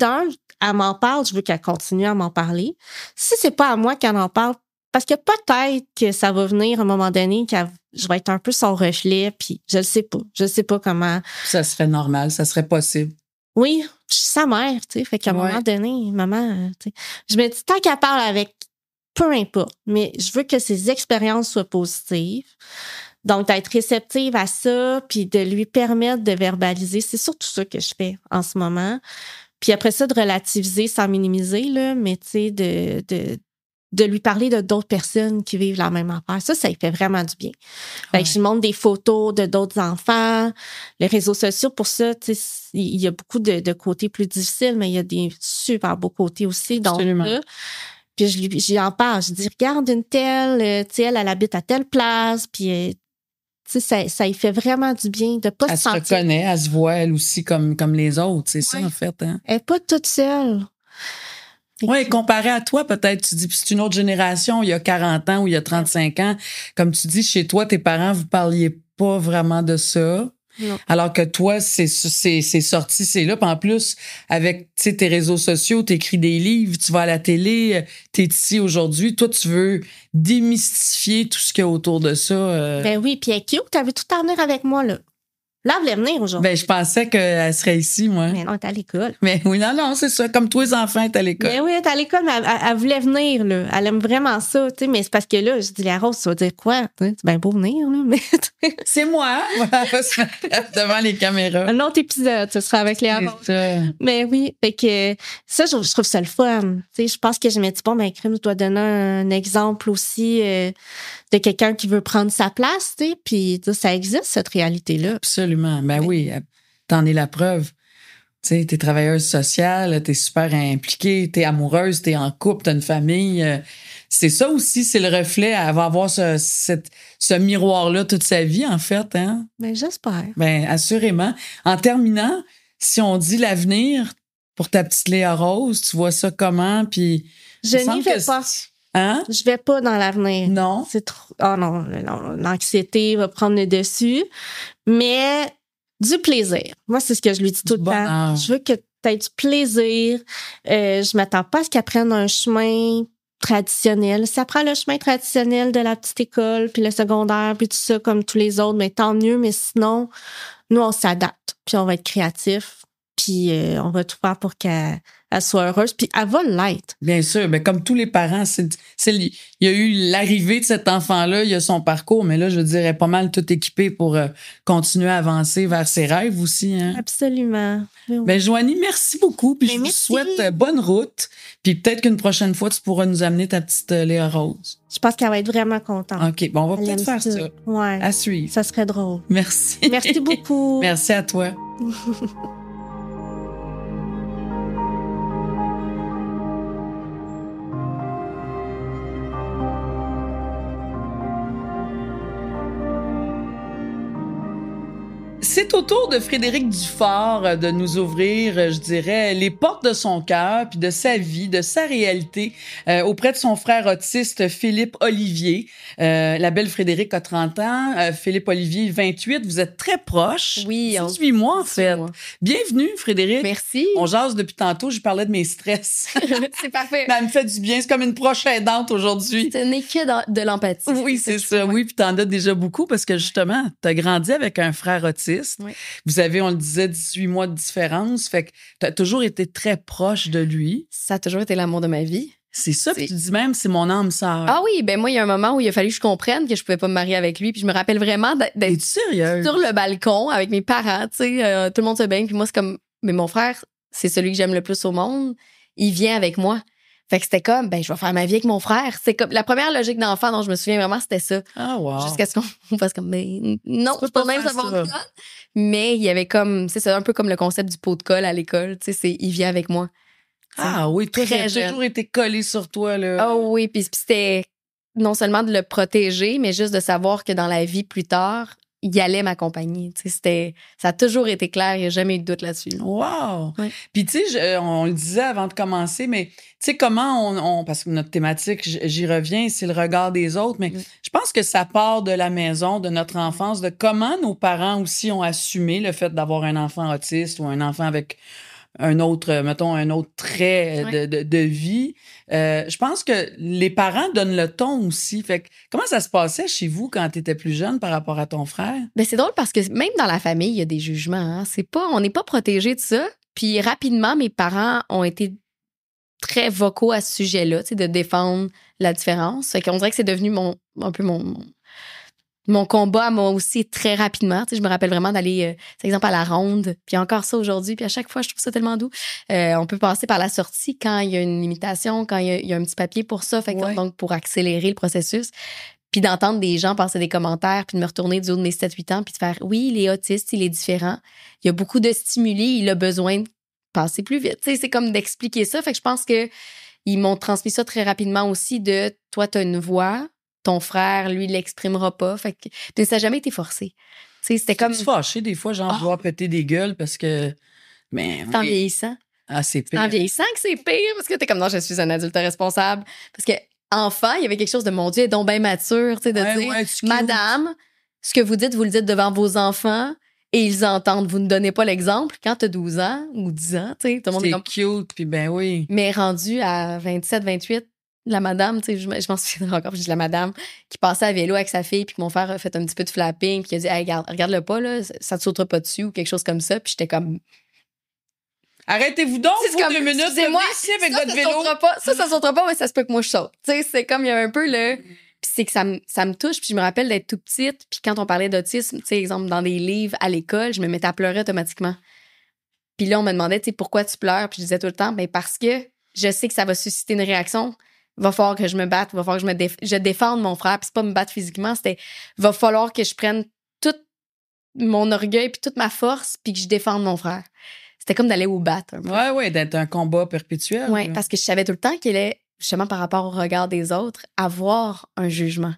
elle m'en parle, je veux qu'elle continue à m'en parler. Si c'est pas à moi qu'elle en parle, parce que peut-être que ça va venir à un moment donné, je vais être un peu son reflet, puis je le sais pas. Je sais pas comment. Ça serait normal, ça serait possible. Oui, je suis sa mère, tu sais. Fait qu'à un moment donné, maman, tu sais, je me dis, tant qu'elle parle avec, peu importe, mais je veux que ses expériences soient positives. Donc, d'être réceptive à ça, puis de lui permettre de verbaliser, c'est surtout ça que je fais en ce moment. Puis après ça, de relativiser sans minimiser, là, mais tu sais, de lui parler de d'autres personnes qui vivent la même affaire. Ça lui fait vraiment du bien. Fait que je lui montre des photos de d'autres enfants. Les réseaux sociaux, pour ça, tu sais, il y a beaucoup de côtés plus difficiles, mais il y a des super beaux côtés aussi. Donc, là, puis j'y en parle. Je dis, regarde une telle, tu sais, elle habite à telle place, puis tu sais, ça lui fait vraiment du bien de pas se sentir. Elle se reconnaît, elle se voit elle aussi comme les autres, c'est ça en fait. Hein? Elle est pas toute seule. Oui, comparé à toi, peut-être, tu dis, puis c'est une autre génération, il y a 40 ans ou il y a 35 ans. Comme tu dis, chez toi, tes parents, vous parliez pas vraiment de ça. Non. Alors que toi, c'est sorti, c'est là. Puis en plus, avec tes réseaux sociaux, t'écris des livres, tu vas à la télé, t'es ici aujourd'hui. Toi, tu veux démystifier tout ce qu'il y a autour de ça. Ben oui, puis elle est cute, t'avais tout à venir avec moi, là. Là, elle voulait venir aujourd'hui. Ben, je pensais qu'elle serait ici, moi. Mais non, elle est à l'école. Mais oui, non, c'est ça. Comme tous les enfants, elle est à l'école. Mais oui, elle est à l'école, mais elle voulait venir, là. Elle aime vraiment ça, tu sais. Mais c'est parce que là, je dis, la Rose, tu vas dire quoi? C'est bien beau venir, là. Mais c'est moi. Voilà, elle va se mettre devant les caméras. un autre épisode, ce sera avec Léa Rose. Mais oui, fait que ça, je trouve ça le fun. Tu sais, je pense que je me dis, bon, ben, Crème, je dois donner un exemple aussi de quelqu'un qui veut prendre sa place, tu sais. Puis ça existe, cette réalité-là. Absolument. Ben oui, t'en es la preuve. Tu sais, t'es travailleuse sociale, t'es super impliquée, t'es amoureuse, t'es en couple, t'as une famille. C'est ça aussi, c'est le reflet. Elle va avoir ce miroir-là toute sa vie, en fait. Hein? Ben, j'espère. Ben, assurément. En terminant, si on dit l'avenir pour ta petite Léa Rose, tu vois ça comment? Puis, je n'y vais pas. Hein? Je vais pas dans l'avenir. Non. C'est trop. Oh non, l'anxiété va prendre le dessus. Mais du plaisir. Moi, c'est ce que je lui dis tout le temps. Je veux que tu aies du plaisir. Je m'attends pas à ce qu'elle prenne un chemin traditionnel. Si elle prend le chemin traditionnel de la petite école, puis le secondaire, puis tout ça, comme tous les autres, mais tant mieux. Mais sinon, nous, on s'adapte. Puis on va être créatifs. Puis on va tout faire pour qu'elle soit heureuse. Puis elle va l'être. Bien sûr. Mais comme tous les parents, il y a eu l'arrivée de cet enfant-là, il y a son parcours, mais là, je dirais pas mal tout équipé pour continuer à avancer vers ses rêves aussi. Hein? Absolument. Ben, Joanie, merci beaucoup. Puis je vous souhaite bonne route. Puis peut-être qu'une prochaine fois, tu pourras nous amener ta petite Léa Rose. Je pense qu'elle va être vraiment contente. OK. Bon, on va peut-être faire ça. Ouais. À suivre. Ça serait drôle. Merci. Merci beaucoup. Merci à toi. C'est au tour de Frédéric Dufort de nous ouvrir, je dirais, les portes de son cœur, puis de sa vie, de sa réalité, auprès de son frère autiste Philippe Olivier. La belle Frédéric a 30 ans, Philippe Olivier 28. Vous êtes très proches. Oui. 18 mois, en fait. Bienvenue, Frédéric. Merci. On jase depuis tantôt, je parlais de mes stress. C'est parfait. Mais elle me fait du bien, c'est comme une proche aidante aujourd'hui. Ce n'est que de l'empathie. Oui, c'est ça. Oui, puis t'en as déjà beaucoup parce que justement, t'as grandi avec un frère autiste. Oui. Vous avez, on le disait, 18 mois de différence. Fait que t'as toujours été très proche de lui. Ça a toujours été l'amour de ma vie. C'est ça, puis tu dis même, c'est mon âme sœur. Ah oui, ben moi, il y a un moment où il a fallu que je comprenne que je pouvais pas me marier avec lui. Puis je me rappelle vraiment d'être sérieuse? Sur le balcon avec mes parents, tu sais, tout le monde se baigne. Puis moi, c'est comme, mais mon frère, c'est celui que j'aime le plus au monde. Il vient avec moi. Fait que c'était comme, ben, je vais faire ma vie avec mon frère. C'est comme, la première logique d'enfant dont je me souviens vraiment, c'était ça. Ah, wow. Jusqu'à ce qu'on fasse comme, mais non, c'est pas même ça fonctionne. Mais il y avait comme, c'est ça, un peu comme le concept du pot de colle à l'école. Tu sais, il vient avec moi. Ah oui, toi, j'ai toujours été collé sur toi, là. Ah oui, puis c'était non seulement de le protéger, mais juste de savoir que dans la vie plus tard, il allait m'accompagner. Tu sais, ça a toujours été clair, il n'y a jamais eu de doute là-dessus. Wow! Ouais. Puis, tu sais, on le disait avant de commencer, mais tu sais, comment parce que notre thématique, j'y reviens, c'est le regard des autres, mais je pense que ça part de la maison, de notre enfance, de comment nos parents aussi ont assumé le fait d'avoir un enfant autiste ou un enfant avec un autre, mettons, un autre trait de vie. Je pense que les parents donnent le ton aussi. Fait que, comment ça se passait chez vous quand tu étais plus jeune par rapport à ton frère? Ben, c'est drôle parce que même dans la famille, il y a des jugements. Hein. On n'est pas protégé de ça. Puis rapidement, mes parents ont été très vocaux à ce sujet-là, tu sais, de défendre la différence. Fait qu'on dirait que c'est devenu un peu mon combat à moi aussi très rapidement. Tu sais, je me rappelle vraiment d'aller, par exemple, à la ronde, puis encore ça aujourd'hui, puis à chaque fois, je trouve ça tellement doux. On peut passer par la sortie quand il y a une limitation, quand il y a un petit papier pour ça, fait que, donc pour accélérer le processus. Puis d'entendre des gens passer des commentaires, puis de me retourner du haut de mes 7-8 ans, puis de faire « Oui, il est autiste, il est différent. Il y a beaucoup de stimuli, il a besoin de passer plus vite. » Tu sais, c'est comme d'expliquer ça. Fait que je pense qu'ils m'ont transmis ça très rapidement aussi de « Toi, t'as une voix. » Ton frère, lui, l'exprimera pas. Fait que ça n'a jamais été forcé. Tu sais, c'était comme. Tu fâché des fois, genre, vouloir péter des gueules parce que. Mais. C'est en vieillissant. Ah, c'est pire. C'est en vieillissant que c'est pire parce que t'es comme non, je suis un adulte responsable. Parce que enfant, il y avait quelque chose de mon Dieu, donc bien mature, tu sais, de dire Madame, ce que vous le dites devant vos enfants et ils entendent. Vous ne donnez pas l'exemple quand t'as 12 ans ou 10 ans, tu sais. Tout le monde est comme. cute, puis ben oui. Mais rendu à 27, 28, la madame, tu sais, je m'en souviens encore, je dis la madame qui passait à vélo avec sa fille, puis que mon frère a fait un petit peu de flapping, puis qui a dit, hey, regarde-le pas, là, ça te sautera pas dessus ou quelque chose comme ça. Puis j'étais comme, arrêtez-vous donc, c'est vous, comme, 2 minutes, excusez-moi, ici avec ça votre vélo. Ça sautera pas, mais ça se peut que moi je saute. Tu sais, c'est comme, il y a un peu le. Puis c'est que ça me touche, puis je me rappelle d'être tout petite, puis quand on parlait d'autisme, tu sais, exemple, dans des livres à l'école, je me mettais à pleurer automatiquement. Puis là, on me demandait, tu sais, pourquoi tu pleures? Puis je disais tout le temps, ben parce que je sais que ça va susciter une réaction. Va falloir que je me batte, va falloir que je défende mon frère. Puis c'est pas me battre physiquement, c'était va falloir que je prenne tout mon orgueil puis toute ma force puis que je défende mon frère. C'était comme d'aller au battre. Ouais, d'être un combat perpétuel. Ouais, parce que je savais tout le temps qu'il allait, justement par rapport au regard des autres, avoir un jugement.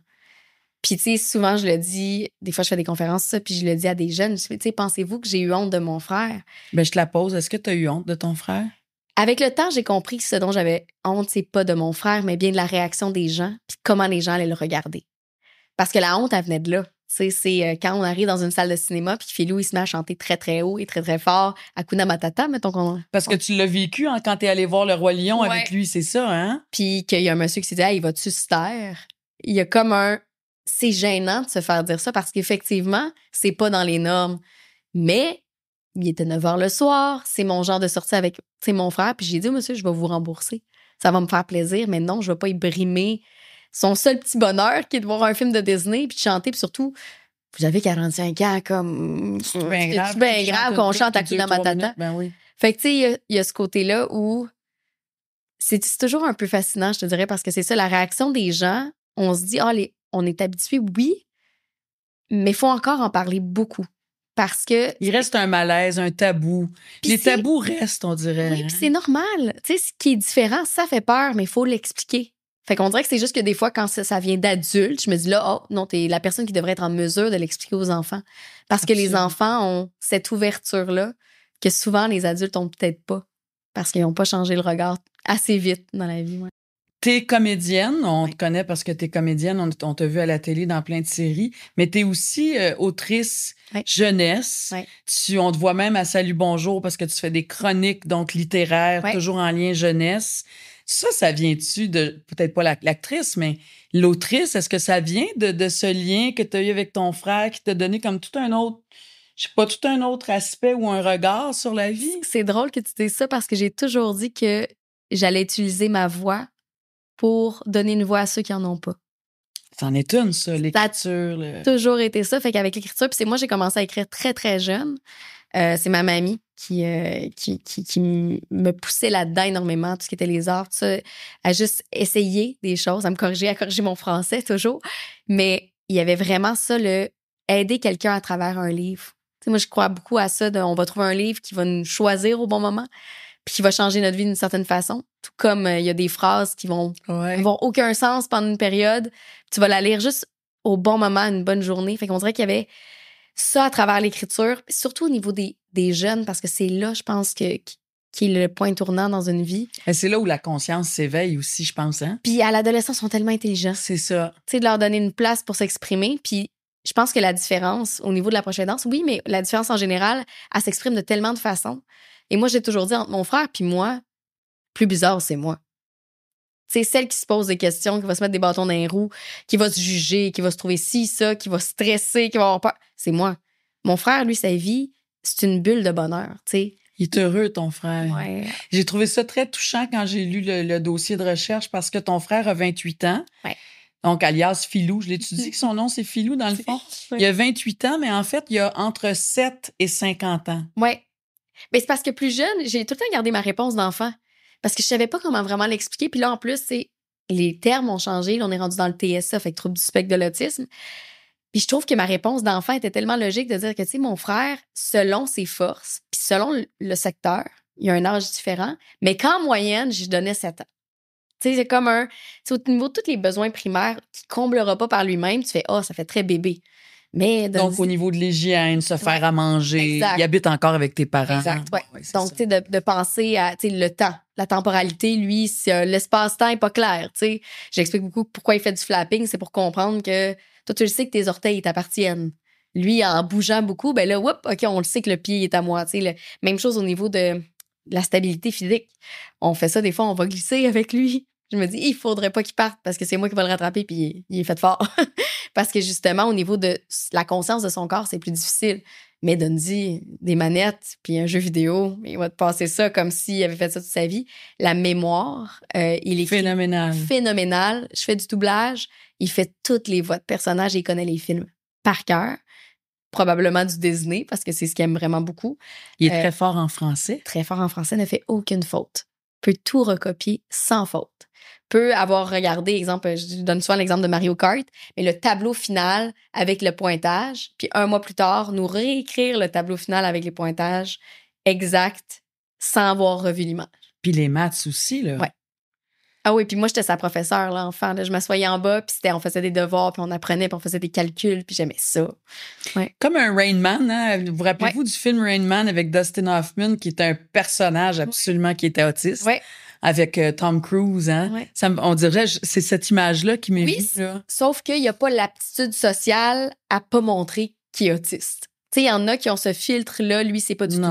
Puis, tu sais, souvent, je le dis, des fois, je fais des conférences, ça, puis je le dis à des jeunes, tu sais, pensez-vous que j'ai eu honte de mon frère? Ben, je te la pose. Est-ce que tu as eu honte de ton frère? Avec le temps, j'ai compris que ce dont j'avais honte, c'est pas de mon frère, mais bien de la réaction des gens, puis comment les gens allaient le regarder. Parce que la honte, elle venait de là. Tu sais, c'est quand on arrive dans une salle de cinéma, puis Philou, il se met à chanter très, très haut et très, très fort, Hakuna Matata, mettons qu'on... Parce que tu l'as vécu quand t'es allé voir le Roi Lion avec lui, c'est ça, hein? Puis qu'il y a un monsieur qui s'est dit, hey, vas-tu se taire? Il y a comme un... C'est gênant de se faire dire ça parce qu'effectivement, c'est pas dans les normes. Mais il était 9h le soir, c'est mon genre de sortie avec mon frère, puis j'ai dit, monsieur, je vais vous rembourser. Ça va me faire plaisir, mais non, je vais pas y brimer son seul petit bonheur qui est de voir un film de Disney puis de chanter, puis surtout, vous avez 45 ans, comme... C'est bien grave qu'on chante Hakuna Matata. Ben oui. Fait que, tu sais, il y a ce côté-là où c'est toujours un peu fascinant, je te dirais, parce que c'est ça, la réaction des gens, on se dit, on est habitué, oui, mais il faut encore en parler beaucoup. Parce que... Il reste un malaise, un tabou. Les tabous restent, on dirait. Oui, puis c'est normal. Tu sais, ce qui est différent, ça fait peur, mais il faut l'expliquer. Fait qu'on dirait que c'est juste que des fois, quand ça vient d'adultes, je me dis là, oh non, t'es la personne qui devrait être en mesure de l'expliquer aux enfants. Parce que les enfants ont cette ouverture-là que souvent les adultes ont peut-être pas. Parce qu'ils n'ont pas changé le regard assez vite dans la vie. Ouais. T'es comédienne, on te connaît parce que t'es comédienne, on t'a vu à la télé dans plein de séries, mais t'es aussi autrice jeunesse. On te voit même à Salut Bonjour parce que tu fais des chroniques donc littéraires, toujours en lien jeunesse. Ça vient-tu de, peut-être pas l'actrice, mais l'autrice, est-ce que ça vient de ce lien que t'as eu avec ton frère qui t'a donné comme tout un autre aspect ou un regard sur la vie? C'est drôle que tu dises ça parce que j'ai toujours dit que j'allais utiliser ma voix pour donner une voix à ceux qui en ont pas. C'en est une, ça, l'écriture. Ça a toujours été ça. Fait qu'avec l'écriture, puis moi, j'ai commencé à écrire très, très jeune. C'est ma mamie qui me poussait là-dedans énormément, tout ce qui était les arts, tout ça, à juste essayer des choses, à corriger mon français toujours. Mais il y avait vraiment ça, aider quelqu'un à travers un livre. T'sais, moi, je crois beaucoup à ça, on va trouver un livre qui va nous choisir au bon moment, puis qui va changer notre vie d'une certaine façon. Tout comme il y a des phrases qui vont avoir aucun sens pendant une période. Tu vas la lire juste au bon moment, une bonne journée. Fait qu'on dirait qu'il y avait ça à travers l'écriture, surtout au niveau des jeunes, parce que c'est là, je pense, qui est le point tournant dans une vie. Et c'est là où la conscience s'éveille aussi, je pense. Hein? Puis à l'adolescence, ils sont tellement intelligents. C'est ça. Tu sais, de leur donner une place pour s'exprimer. Puis je pense que la différence au niveau de la prochaine danse, oui, mais la différence en général, elle s'exprime de tellement de façons. Et moi, j'ai toujours dit, entre mon frère puis moi, plus bizarre, c'est moi. C'est celle qui se pose des questions, qui va se mettre des bâtons dans les roues, qui va se juger, qui va se trouver ci, ça, qui va stresser, qui va avoir peur. C'est moi. Mon frère, lui, sa vie, c'est une bulle de bonheur, tu sais. Il est heureux, ton frère. Ouais. J'ai trouvé ça très touchant quand j'ai lu le dossier de recherche parce que ton frère a 28 ans. Ouais. Donc, alias Philou. Je l'ai-tu dit que son nom, c'est Philou, dans le fond? Il a 28 ans, mais en fait, il a entre 7 et 50 ans. Ouais. Mais c'est parce que plus jeune, j'ai tout le temps gardé ma réponse d'enfant. Parce que je savais pas comment vraiment l'expliquer. Puis là, en plus, les termes ont changé. Là, on est rendu dans le TSA, fait que trouble du spectre de l'autisme. Puis je trouve que ma réponse d'enfant était tellement logique de dire que, tu sais, mon frère, selon ses forces, puis selon le secteur, il y a un âge différent, mais qu'en moyenne, je donnais 7 ans. Tu sais, c'est comme c'est au niveau de tous les besoins primaires qu'il comblera pas par lui-même, tu fais, ça fait très bébé. Mais donc, au niveau de l'hygiène, se faire à manger, il habite encore avec tes parents. Exact, ouais. Donc, tu sais, de penser à, tu sais, le temps, la temporalité, lui, si l'espace-temps est pas clair, tu sais. J'explique beaucoup pourquoi il fait du flapping, c'est pour comprendre que toi, tu le sais que tes orteils t'appartiennent. Lui, en bougeant beaucoup, ben là, OK, on le sait que le pied est à moi, tu sais. Même chose au niveau de la stabilité physique. On fait ça, des fois, on va glisser avec lui. Je me dis, il faudrait pas qu'il parte parce que c'est moi qui vais le rattraper puis il est fait fort. Parce que justement, au niveau de la conscience de son corps, c'est plus difficile. Mais donne-y des manettes puis un jeu vidéo, il va te passer ça comme s'il avait fait ça toute sa vie. La mémoire, il est phénoménal. Je fais du doublage. Il fait toutes les voix de personnages et il connaît les films par cœur. Probablement du Disney parce que c'est ce qu'il aime vraiment beaucoup. Il est très fort en français. Très fort en français, ne fait aucune faute. Peut tout recopier sans faute. Peut avoir regardé, exemple, je donne souvent l'exemple de Mario Kart, mais le tableau final avec le pointage, puis 1 mois plus tard, nous réécrire le tableau final avec les pointages exacts sans avoir revu l'image. Puis les maths aussi, là. Ouais. Ah oui, puis moi, j'étais sa professeure, là, enfant. Là. Je m'assoyais en bas, puis on faisait des devoirs, puis on apprenait, puis on faisait des calculs, puis j'aimais ça. Ouais. Comme un Rain Man, hein? Vous rappelez-vous du film Rain Man avec Dustin Hoffman, qui est un personnage absolument qui était autiste? Ouais. Avec Tom Cruise, hein? Ouais. On dirait, c'est cette image-là qui m'est venue, là. Sauf qu'il n'y a pas l'aptitude sociale à pas montrer qu'il est autiste. Tu sais, il y en a qui ont ce filtre-là, lui, c'est pas du tout.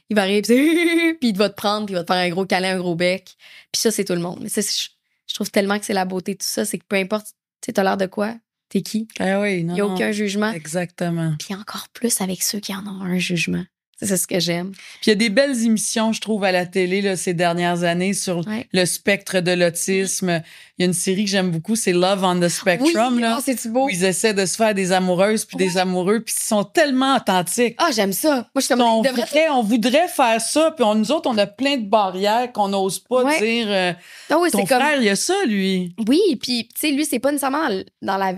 Il va arriver, puis il va te prendre, puis il va te faire un gros câlin, un gros bec. Puis ça, c'est tout le monde. Mais je trouve tellement que c'est la beauté de tout ça, c'est que peu importe, tu sais, t'as l'air de quoi, t'es qui. Ah oui, non. Il n'y a aucun jugement. Exactement. Puis encore plus avec ceux qui en ont un jugement. C'est ce que j'aime. Puis il y a des belles émissions, je trouve, à la télé là, ces dernières années sur le spectre de l'autisme. Il y a une série que j'aime beaucoup, c'est Love on the Spectrum. Oui, là, c'est beau. Où ils essaient de se faire des amoureuses puis des amoureux, puis ils sont tellement authentiques. Ah, j'aime ça. Moi, je suis comme... on voudrait faire ça, puis nous autres, on a plein de barrières qu'on n'ose pas dire. Ton frère, il y a ça, lui. Oui, puis tu sais, lui, c'est pas nécessairement dans la...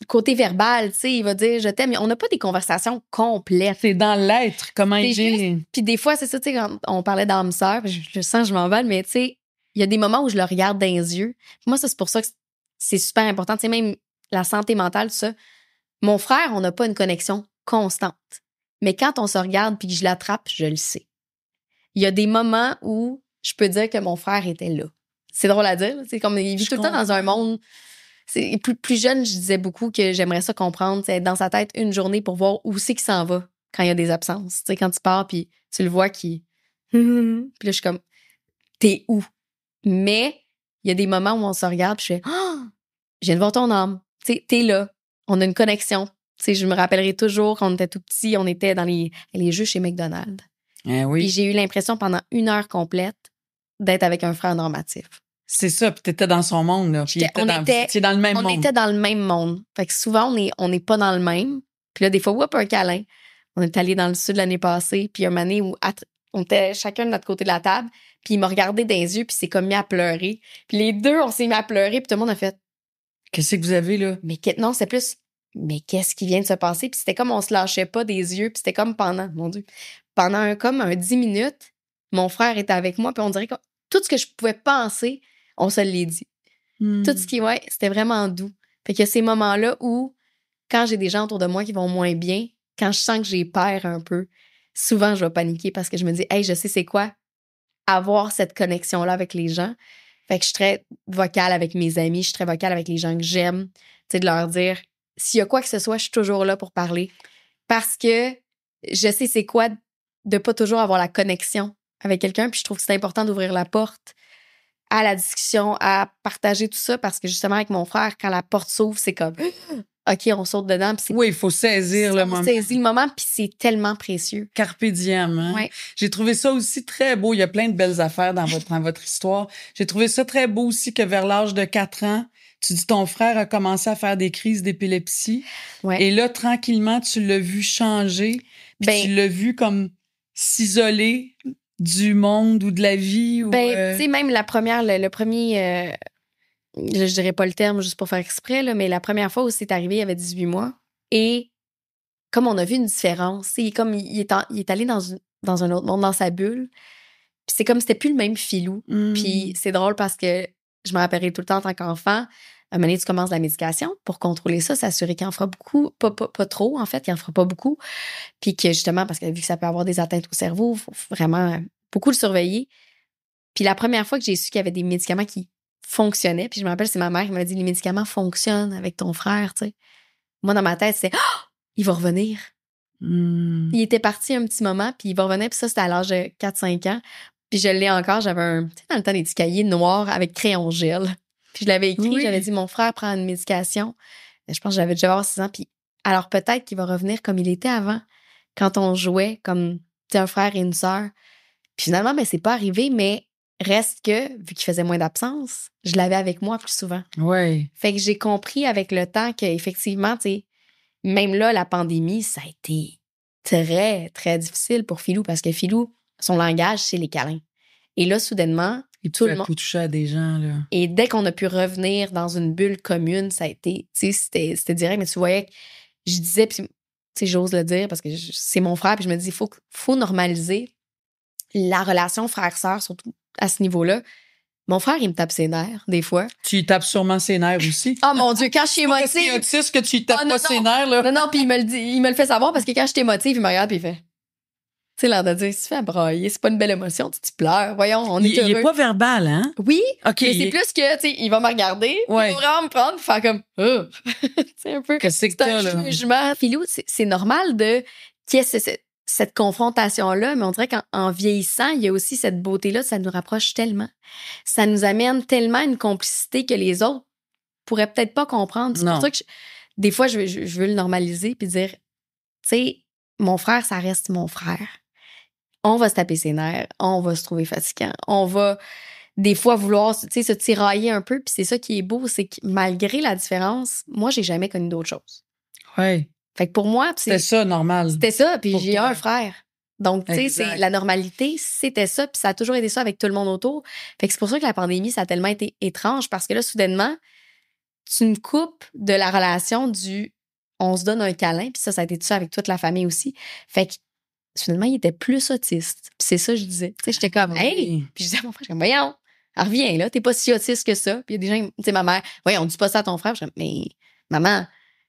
côté verbal, tu sais, il va dire je t'aime. On n'a pas des conversations complètes. C'est dans l'être, comment il est. Puis des fois, c'est ça, tu sais, quand on parlait d'âme sœur, je sens que je m'emballe, mais tu sais, il y a des moments où je le regarde dans les yeux. Moi, ça, c'est pour ça que c'est super important. Tu sais, même la santé mentale, tout ça. Mon frère, on n'a pas une connexion constante. Mais quand on se regarde puis que je l'attrape, je le sais. Il y a des moments où je peux dire que mon frère était là. C'est drôle à dire. C'est comme il vit tout le temps dans un monde... Plus jeune, je disais beaucoup que j'aimerais ça comprendre, être dans sa tête une journée pour voir où c'est qu'il s'en va quand il y a des absences. T'sais, quand tu pars, puis tu le vois qui... Puis là, je suis comme, t'es où? Mais il y a des moments où on se regarde, puis je fais, je viens de voir ton âme. T'es là. On a une connexion. T'sais, je me rappellerai toujours quand on était tout petit, on était dans les jeux chez McDonald's. Ah oui. Puis j'ai eu l'impression pendant 1 heure complète d'être avec un frère normatif. C'est ça, puis t'étais dans son monde, là. Puis on était dans le même monde. On était dans le même monde. Fait que souvent, on n'est pas dans le même. Puis là, des fois, un câlin. On est allé dans le sud l'année passée, puis une année où on était chacun de notre côté de la table, puis il m'a regardé dans les yeux, puis s'est comme mis à pleurer. Puis les deux, on s'est mis à pleurer, puis tout le monde a fait... Qu'est-ce que vous avez, là? Non, c'est plus... Mais qu'est-ce qui vient de se passer? Puis c'était comme on se lâchait pas des yeux, puis c'était comme pendant... Mon Dieu. Pendant un 10 minutes, mon frère était avec moi, puis on dirait que tout ce que je pouvais penser... On se l'est dit. Tout ce qui, c'était vraiment doux. Fait qu'il y a ces moments-là où, quand j'ai des gens autour de moi qui vont moins bien, quand je sens que j'ai peur un peu, souvent, je vais paniquer parce que je me dis, hey, je sais c'est quoi avoir cette connexion-là avec les gens. Fait que je suis très vocale avec mes amis, je suis très vocale avec les gens que j'aime. Tu sais, de leur dire, s'il y a quoi que ce soit, je suis toujours là pour parler. Parce que je sais c'est quoi de pas toujours avoir la connexion avec quelqu'un, puis je trouve que c'est important d'ouvrir la porte à la discussion, à partager tout ça, parce que justement, avec mon frère, quand la porte s'ouvre, c'est comme, OK, on saute dedans. Oui, il faut saisir le moment. Saisir le moment, puis c'est tellement précieux. Carpe diem, hein? Ouais. J'ai trouvé ça aussi très beau. Il y a plein de belles affaires dans votre histoire. J'ai trouvé ça très beau aussi que vers l'âge de 4 ans, tu dis ton frère a commencé à faire des crises d'épilepsie. Ouais. Et là, tranquillement, tu l'as vu changer. Puis tu l'as vu comme s'isoler du monde ou de la vie. Ou, tu sais, même le premier... je dirais pas le terme juste pour faire exprès, là, mais la première fois où c'est arrivé, il avait 18 mois. Et comme on a vu une différence, il est allé dans un autre monde, dans sa bulle. Puis c'est comme c'était plus le même filou. Puis c'est drôle parce que je me rappellerai tout le temps en tant qu'enfant. À un moment donné, tu commences la médication pour contrôler ça, s'assurer qu'il en fera beaucoup, pas trop, en fait, qu'il en fera pas beaucoup. Puis que justement, parce que vu que ça peut avoir des atteintes au cerveau, il faut vraiment beaucoup le surveiller. Puis la première fois que j'ai su qu'il y avait des médicaments qui fonctionnaient, puis je me rappelle, c'est ma mère qui m'a dit, les médicaments fonctionnent avec ton frère, tu sais. Moi, dans ma tête, c'est, il va revenir. Il était parti un petit moment, puis il va revenir, puis ça, c'était à l'âge de 4-5 ans. Puis je l'ai encore, j'avais tu sais, dans le temps, des petits cahiers noirs avec crayon gel. Puis je l'avais écrit, j'avais dit, mon frère prend une médication. Je pense que j'avais déjà avoir 6 ans. Puis alors peut-être qu'il va revenir comme il était avant, quand on jouait comme un frère et une sœur. Puis finalement, c'est pas arrivé, mais reste que, vu qu'il faisait moins d'absence, je l'avais avec moi plus souvent. Ouais. Fait que j'ai compris avec le temps qu'effectivement, tu sais, même là, la pandémie, ça a été très, très difficile pour Philou parce que Philou, son langage, c'est les câlins. Et là, soudainement, tout le monde toucher à des gens, là. Et dès qu'on a pu revenir dans une bulle commune, ça a été, tu sais, c'était direct, mais tu voyais que je disais, puis tu sais, j'ose le dire parce que c'est mon frère, puis je me dis, faut normaliser la relation frère-sœur, surtout à ce niveau-là. Mon frère, il me tape ses nerfs, des fois. Tu y tapes sûrement ses nerfs aussi. Oh mon Dieu, quand je suis émotive. C'est autiste que tu y tapes pas ses nerfs, là. Non, puis il me le fait savoir parce que quand je suis émotive, il me regarde puis il fait. Tu sais, l'air de dire, si tu fais brailler, c'est pas une belle émotion, tu pleures. Voyons, on est heureux. Il est pas verbal, hein? Oui. OK. Mais c'est plus que, tu sais, il va me regarder. Ouais. Il va vraiment me prendre et faire comme, tu sais, un peu. Qu'est-ce que t'as, là? Jugement. Philou, c'est normal qu'il y ait cette confrontation-là, mais on dirait qu'en vieillissant, il y a aussi cette beauté-là, ça nous rapproche tellement. Ça nous amène tellement une complicité que les autres pourraient peut-être pas comprendre. C'est pour ça que des fois, je veux le normaliser puis dire, tu sais, mon frère, ça reste mon frère. On va se taper ses nerfs, on va se trouver fatigant, on va des fois vouloir, tu sais, se tirailler un peu. Puis c'est ça qui est beau, c'est que malgré la différence, moi, j'ai jamais connu d'autre chose. Ouais. Fait que pour moi, c'était ça, normal. C'était ça, puis j'ai un frère. Donc, tu sais, la normalité, c'était ça, puis ça a toujours été ça avec tout le monde autour. Fait que c'est pour ça que la pandémie, ça a tellement été étrange, parce que là, soudainement, tu me coupes de la relation on se donne un câlin, puis ça a été tout ça avec toute la famille aussi. Fait que, soudainement, il était plus autiste. Puis c'est ça que je disais. Tu sais, j'étais comme, hey! Puis je disais à mon frère, je suis comme, voyons, reviens, là, t'es pas si autiste que ça. Puis il y a des gens, tu sais, ma mère, voyons, on dit pas ça à ton frère. Je suis comme, mais, maman,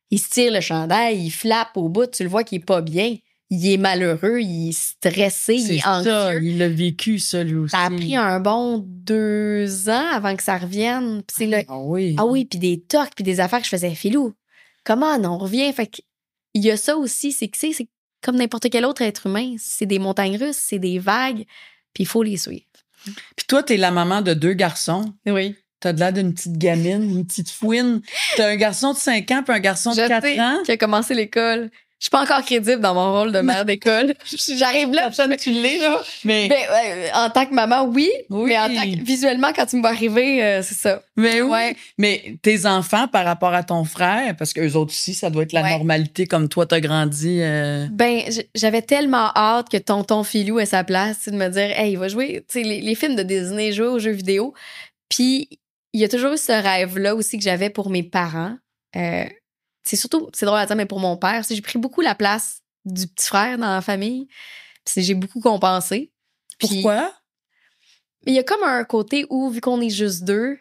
il se tire le chandail, il flappe au bout, tu le vois qu'il est pas bien. Il est malheureux, il est stressé, il est anxieux. Ça, il a vécu ça, lui aussi. Ça a pris un bon 2 ans avant que ça revienne. Puis c'est Ah oui. Ah oui, puis des tocs, puis des affaires que je faisais, Philou, comment on revient? Fait que, il y a ça aussi, c'est que c'est comme n'importe quel autre être humain. C'est des montagnes russes, c'est des vagues, puis il faut les suivre. Puis toi, t'es la maman de 2 garçons. Oui. T'as de l'air d'une petite gamine, une petite fouine. T'as un garçon de 5 ans puis un garçon de 4 ans. Qui a commencé l'école. Je suis pas encore crédible dans mon rôle de mère d'école. J'arrive là, tu l'es, là. Mais en tant que maman, oui. Mais en tant que, visuellement, quand tu me vois arriver, c'est ça. Mais oui. Mais tes enfants, par rapport à ton frère, parce qu'eux autres aussi, ça doit être la normalité comme toi, t'as grandi. J'avais tellement hâte que tonton Philou ait sa place, de me dire, hey, il va jouer, tu sais, les films de Disney, jouer aux jeux vidéo. Puis, il y a toujours eu ce rêve-là aussi que j'avais pour mes parents. C'est drôle à dire, mais pour mon père, j'ai pris beaucoup la place du petit frère dans la famille. Puis j'ai beaucoup compensé. Pourquoi? Il y a comme un côté où, vu qu'on est juste 2,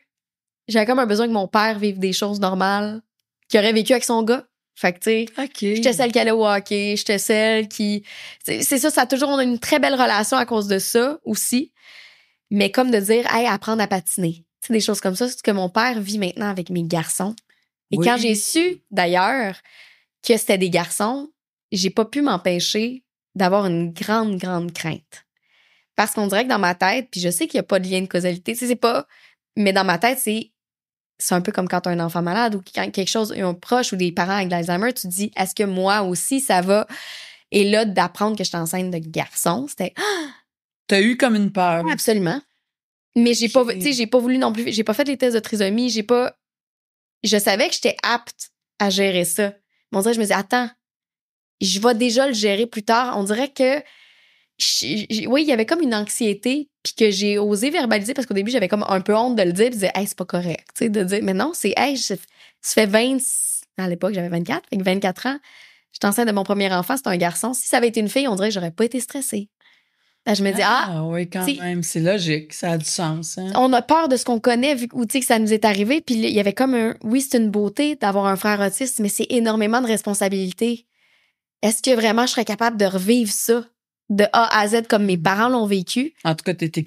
j'avais comme un besoin que mon père vive des choses normales qu'il aurait vécu avec son gars. Fait que, tu sais, j'étais celle qui allait au hockey, j'étais celle qui... C'est ça, on a une très belle relation à cause de ça aussi. Mais comme de dire, hey, apprendre à patiner. Tu sais, des choses comme ça, c'est ce que mon père vit maintenant avec mes garçons. Et quand j'ai su, d'ailleurs, que c'était des garçons, j'ai pas pu m'empêcher d'avoir une grande, grande crainte. Parce qu'on dirait que dans ma tête, puis je sais qu'il y a pas de lien de causalité, c'est pas... Mais dans ma tête, c'est un peu comme quand t'as un enfant malade ou quand quelque chose, un proche ou des parents avec l'Alzheimer, tu te dis, est-ce que moi aussi, ça va? Et là, d'apprendre que je suis enceinte de garçons, c'était... T'as eu comme une peur. Absolument. Mais j'ai pas voulu non plus, j'ai pas fait les tests de trisomie, je savais que j'étais apte à gérer ça. Mais on dirait, je me disais, attends, je vais déjà le gérer plus tard. On dirait que, oui, il y avait comme une anxiété, puis que j'ai osé verbaliser, parce qu'au début, j'avais comme un peu honte de le dire, puis de dire, hey, c'est pas correct. Tu sais, de dire, mais non, c'est, hey, ça fait à l'époque, j'avais 24, fait que 24 ans, j'étais enceinte de mon premier enfant, c'était un garçon. Si ça avait été une fille, on dirait que j'aurais pas été stressée. Là, je me dis, oui, quand même, c'est logique, ça a du sens. Hein? On a peur de ce qu'on connaît, vu que ça nous est arrivé. Puis il y avait comme oui, c'est une beauté d'avoir un frère autiste, mais c'est énormément de responsabilités. Est-ce que vraiment je serais capable de revivre ça de A à Z comme mes parents l'ont vécu? En tout cas, t'étais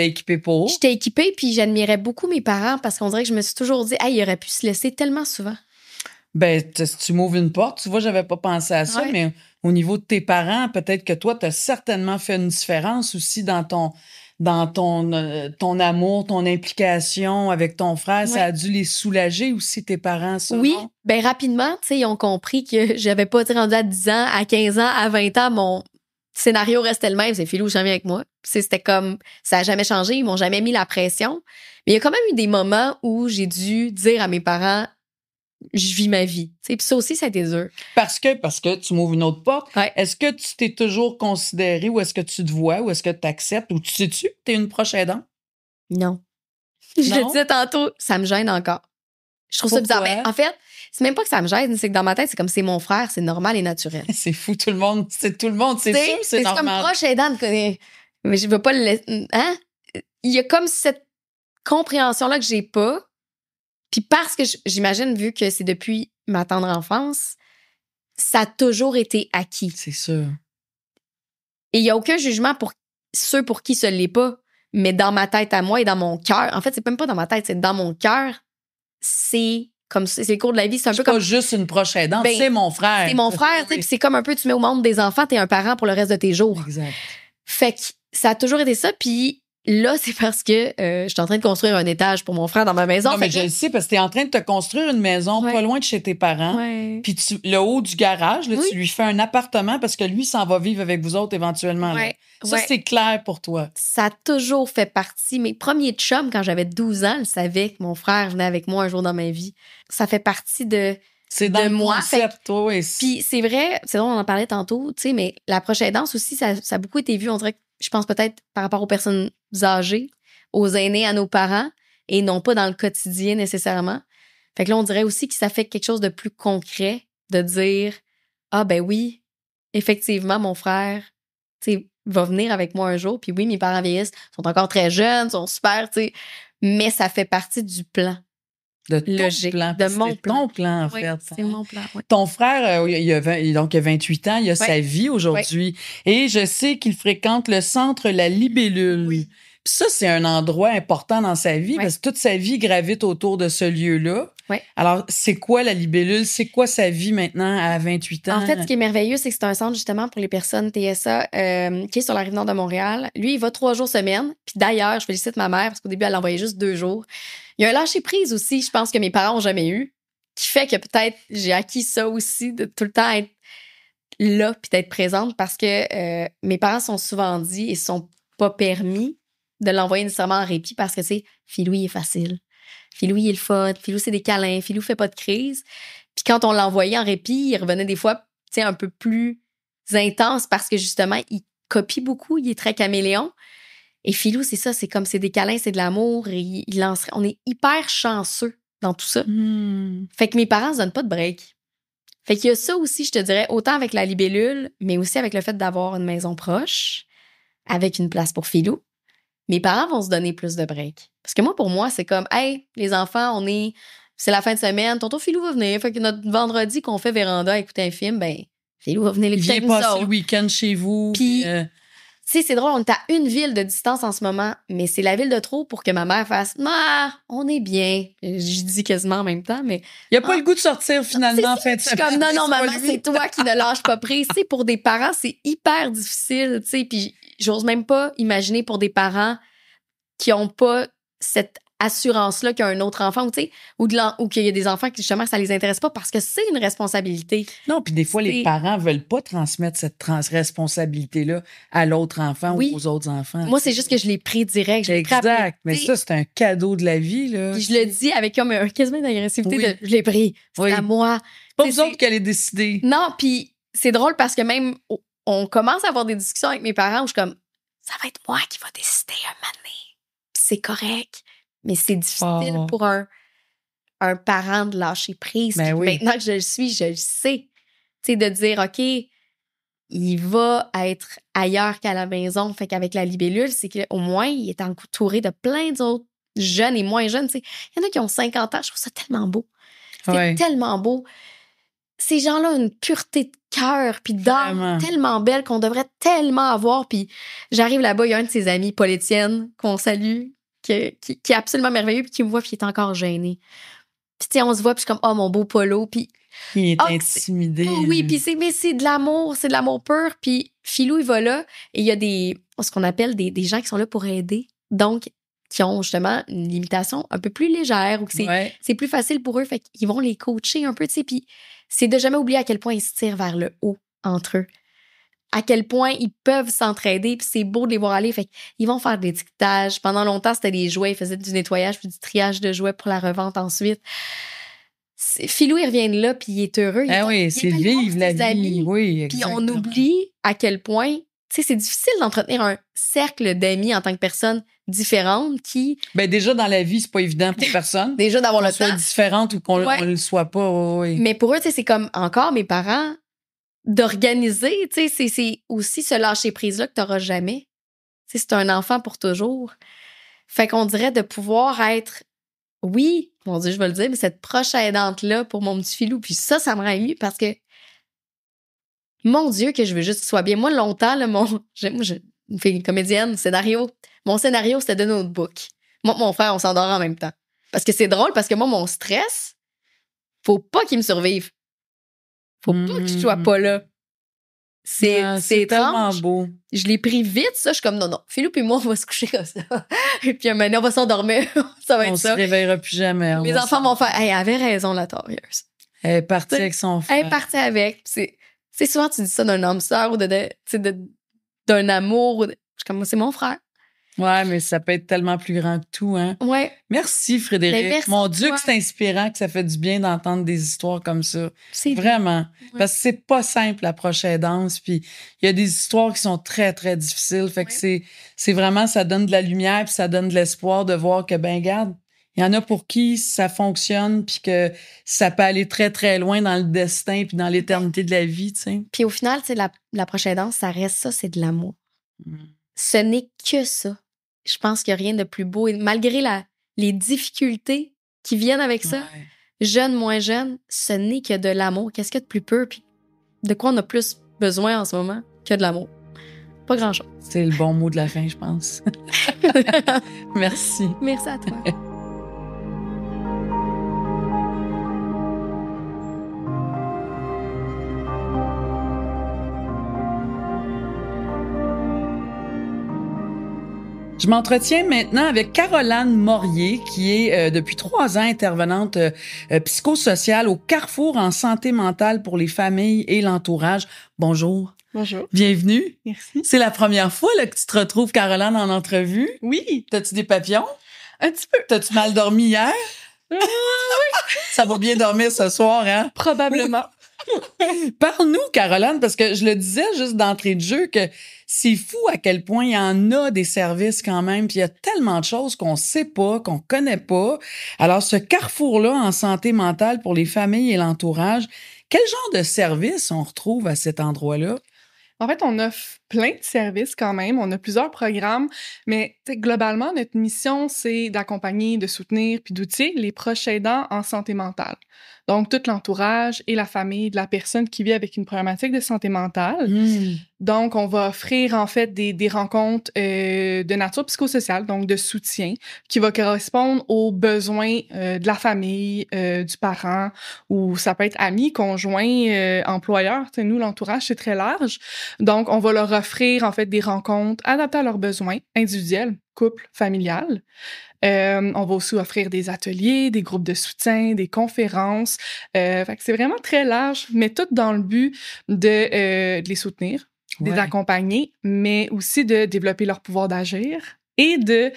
équipée pour. J'étais équipée, puis j'admirais beaucoup mes parents parce qu'on dirait que je me suis toujours dit, hey, il aurait pu se laisser tellement souvent. Ben, si tu m'ouvres une porte, tu vois, j'avais pas pensé à ça, mais au niveau de tes parents, peut-être que toi, t'as certainement fait une différence aussi dans dans ton amour, ton implication avec ton frère, ça a dû les soulager aussi, tes parents, ça, oui, non? Ben rapidement, tu sais, ils ont compris que j'avais pas été rendue à 10 ans, à 15 ans, à 20 ans, mon scénario restait le même, c'est Philou jamais avec moi. C'était comme, ça a jamais changé, ils m'ont jamais mis la pression. Mais il y a quand même eu des moments où j'ai dû dire à mes parents, je vis ma vie. Puis ça aussi, ça a été dur. Parce que tu m'ouvres une autre porte. Ouais. Est-ce que tu t'es toujours considéré ou est-ce que tu te vois ou est-ce que tu acceptes ou tu sais-tu que t'es une proche aidante? Non. Je le disais tantôt, ça me gêne encore. Je trouve ça bizarre. Ben, en fait, c'est même pas que ça me gêne, c'est que dans ma tête, c'est comme c'est mon frère, c'est normal et naturel. C'est fou, tout le monde, c'est sûr, c'est normal. C'est comme proche aidante. Mais je veux pas le laisser. Hein? Il y a comme cette compréhension-là que j'ai pas. Puis parce que j'imagine, vu que c'est depuis ma tendre enfance, ça a toujours été acquis. C'est sûr. Et il n'y a aucun jugement pour ceux pour qui ce l'est pas. Mais dans ma tête à moi et dans mon cœur, en fait, c'est même pas dans ma tête, c'est dans mon cœur, c'est comme ça, c'est le cours de la vie. C'est un peu comme. Pas juste une proche aidante, c'est mon frère. C'est mon frère, tu sais, puis c'est comme un peu, tu mets au monde des enfants, t'es un parent pour le reste de tes jours. Exact. Fait que ça a toujours été ça, puis là, c'est parce que je suis en train de construire un étage pour mon frère dans ma maison. Non, mais je le sais, parce que t'es en train de te construire une maison pas loin de chez tes parents. Ouais. Puis le haut du garage, là, tu lui fais un appartement parce que lui s'en va vivre avec vous autres éventuellement. Ouais. Ça, c'est clair pour toi. Ça a toujours fait partie. Mes premiers chums, quand j'avais 12 ans, ils savaient que mon frère venait avec moi un jour dans ma vie. Ça fait partie de c'est dans le moi. Concept, toi. Puis c'est vrai, c'est drôle, on en parlait tantôt, tu sais, mais la proche aidance aussi, ça a beaucoup été vu, on dirait que je pense peut-être par rapport aux personnes âgées, aux aînés, à nos parents, et non pas dans le quotidien nécessairement. Fait que là, on dirait aussi que ça fait quelque chose de plus concret, de dire « Ah ben oui, effectivement, mon frère, tu sais, va venir avec moi un jour. Puis oui, mes parents vieillissent, sont encore très jeunes, sont super, tu sais, mais ça fait partie du plan. De ton logique, plan. de mon plan. Ton plan, en oui, fait. c'est mon plan, oui. Ton frère, il a 28 ans, il a sa vie aujourd'hui. Et je sais qu'il fréquente le centre La Libellule. Oui. Puis ça, c'est un endroit important dans sa vie parce que toute sa vie gravite autour de ce lieu-là. Oui. Alors, c'est quoi La Libellule? C'est quoi sa vie maintenant à 28 ans? En fait, ce qui est merveilleux, c'est que c'est un centre justement pour les personnes TSA qui est sur la Rive-Nord de Montréal. Lui, il va 3 jours semaine. Puis d'ailleurs, je félicite ma mère parce qu'au début, elle l'envoyait juste 2 jours. Il y a un lâcher-prise aussi, je pense que mes parents n'ont jamais eu, qui fait que peut-être j'ai acquis ça aussi, de tout le temps être là puis d'être présente parce que mes parents sont souvent dit et sont pas permis de l'envoyer nécessairement en répit parce que, tu sais, Philou, il est facile. Philou, il est le fun. Philou, c'est des câlins. Philou fait pas de crise. Puis quand on l'envoyait en répit, il revenait des fois, tu sais, un peu plus intense parce que, justement, il copie beaucoup. Il est très caméléon. Et Philou, c'est ça. C'est comme, c'est des câlins, c'est de l'amour. Et on est hyper chanceux dans tout ça. Fait que mes parents se donnent pas de break. Fait qu'il y a ça aussi, je te dirais, autant avec la libellule, mais aussi avec le fait d'avoir une maison proche, avec une place pour Philou. Mes parents vont se donner plus de break. Parce que moi, pour moi, c'est comme, hey, les enfants, c'est la fin de semaine, tonton Philou va venir. Fait que notre vendredi qu'on fait véranda à écouter un film, ben, Philou va venir l'écouter avec nous autres. Il vient passer le week-end chez vous. Puis, tu sais, c'est drôle, on est à une ville de distance en ce moment, mais c'est la ville de trop pour que ma mère fasse, on est bien. Je dis quasiment en même temps, mais. Il n'y a pas le goût de sortir finalement, en fait. Je suis comme, non, maman, c'est toi qui ne lâche pas prise. Tu sais, pour des parents, c'est hyper difficile, tu sais, puis j'ose même pas imaginer pour des parents qui ont pas cette assurance-là qu'il y a un autre enfant, tu sais, ou qu'il y a des enfants qui, justement, ça les intéresse pas parce que c'est une responsabilité. Non, puis des fois, les parents veulent pas transmettre cette responsabilité-là à l'autre enfant ou aux autres enfants. Moi, c'est juste que je l'ai pris direct. Exact. Mais ça, c'est un cadeau de la vie, là. Puis je le dis avec comme quasiment une agressivité je l'ai pris. C'est à moi. C'est pas vous autres qui allez décider. Non, puis c'est drôle parce que même, on commence à avoir des discussions avec mes parents où je suis comme, ça va être moi qui va décider un moment donné. Puis c'est correct. Mais c'est difficile pour un parent de lâcher prise. Ben oui. Maintenant que je le suis, je le sais. Tu sais, de dire, OK, il va être ailleurs qu'à la maison. Fait qu'avec la libellule, c'est qu'au moins, il est entouré de plein d'autres jeunes et moins jeunes. Tu sais, il y en a qui ont 50 ans. Je trouve ça tellement beau. C'est tellement beau. Ces gens-là ont une pureté de cœur puis d'âme tellement belle qu'on devrait tellement avoir. Puis j'arrive là-bas, il y a un de ses amis, Paul Étienne, qu'on salue, qui est absolument merveilleux, puis qui me voit, puis il est encore gêné. Puis tu sais, on se voit, puis je suis comme, oh, mon beau Polo, puis... Il est intimidé. Oui, puis mais c'est de l'amour pur. Puis Philou, il va là, et il y a des ce qu'on appelle des gens qui sont là pour aider. Donc, qui ont justement une limitation un peu plus légère ou que c'est plus facile pour eux. Fait qu'ils vont les coacher un peu, tu sais. Puis c'est de jamais oublier à quel point ils se tirent vers le haut entre eux. À quel point ils peuvent s'entraider, puis c'est beau de les voir aller. Fait qu'ils vont faire des étiquetages. Pendant longtemps, c'était des jouets. Ils faisaient du nettoyage puis du triage de jouets pour la revente ensuite. Philou, il revient de là, puis il est heureux. C'est vivre la vie. Oui, exactement. Puis on oublie à quel point, tu sais, c'est difficile d'entretenir un cercle d'amis en tant que personne différente qui... Ben déjà, dans la vie, c'est pas évident pour personne. Déjà d'avoir le temps. Qu'on soit différente ou qu'on le soit pas. Oui. Mais pour eux, tu sais, c'est comme encore mes parents... d'organiser, tu sais, c'est aussi ce lâcher-prise-là que t'auras jamais. Tu sais, c'est un enfant pour toujours. Fait qu'on dirait de pouvoir être, oui, mon Dieu, je vais le dire, mais cette proche aidante-là pour mon petit Philou. Puis ça me rend émue parce que, mon Dieu, que je veux juste qu'il soit bien. Moi, longtemps, là, je fais une comédienne, scénario. Mon scénario, c'était de notebook. Moi, mon frère, on s'endort en même temps. Parce que c'est drôle, parce que moi, mon stress, faut pas qu'il me survive. Faut pas que je sois pas là. C'est tellement beau. Je l'ai pris vite, ça. Je suis comme, non. Philou et moi, on va se coucher comme ça. Et puis, maintenant, on va s'endormir. Ça va être ça. On se réveillera plus jamais. Mes enfants vont faire, elle avait raison, la torieuse. Elle est partie avec son frère. Elle est partie avec. C'est souvent, tu dis ça d'un âme sœur ou d'un amour. Je suis comme, c'est mon frère. Ouais, mais ça peut être tellement plus grand que tout, hein. Ouais. Merci, Frédéric. Merci, mon Dieu, que c'est inspirant, que ça fait du bien d'entendre des histoires comme ça. C'est vraiment. Ouais. Parce que c'est pas simple, la prochaine danse. Puis il y a des histoires qui sont très, très difficiles. Fait que c'est vraiment, ça donne de la lumière puis ça donne de l'espoir de voir que, ben, regarde, il y en a pour qui ça fonctionne puis que ça peut aller très, très loin dans le destin puis dans l'éternité de la vie, tu sais. Puis au final, tu sais, la prochaine danse, ça reste ça, c'est de l'amour. Ce n'est que ça. Je pense qu'il n'y a rien de plus beau. Et malgré les difficultés qui viennent avec ça, jeune, moins jeune, ce n'est que de l'amour. Qu'est-ce qu'il y a de plus pur? Puis de quoi on a plus besoin en ce moment que de l'amour? Pas grand-chose. C'est le bon mot de la fin, je pense. Merci. Merci à toi. Je m'entretiens maintenant avec Caroline Morier, qui est depuis 3 ans intervenante psychosociale au Carrefour en santé mentale pour les familles et l'entourage. Bonjour. Bonjour. Bienvenue. Merci. C'est la première fois là, que tu te retrouves, Caroline, en entrevue. Oui. T'as-tu des papillons? Un petit peu. T'as-tu mal dormi hier? Oui. Ça va bien dormir ce soir, hein? Probablement. Parle-nous, Caroline, parce que je le disais juste d'entrée de jeu que c'est fou à quel point il y en a des services quand même, puis il y a tellement de choses qu'on sait pas, qu'on connaît pas. Alors, ce carrefour-là en santé mentale pour les familles et l'entourage, quel genre de services on retrouve à cet endroit-là? En fait, on offre plein de services quand même. On a plusieurs programmes, mais globalement, notre mission, c'est d'accompagner, de soutenir puis d'outiller les proches aidants en santé mentale. Donc, tout l'entourage et la famille de la personne qui vit avec une problématique de santé mentale. Donc, on va offrir en fait des rencontres de nature psychosociale, donc de soutien, qui va correspondre aux besoins de la famille, du parent, ou ça peut être amis, conjoints, employeurs. T'sais, nous, l'entourage, c'est très large. Donc, on va leur offrir en fait des rencontres adaptées à leurs besoins individuels, couple, familial. On va aussi offrir des ateliers, des groupes de soutien, des conférences. Fait que c'est vraiment très large, mais tout dans le but de les soutenir, de les accompagner, mais aussi de développer leur pouvoir d'agir et de,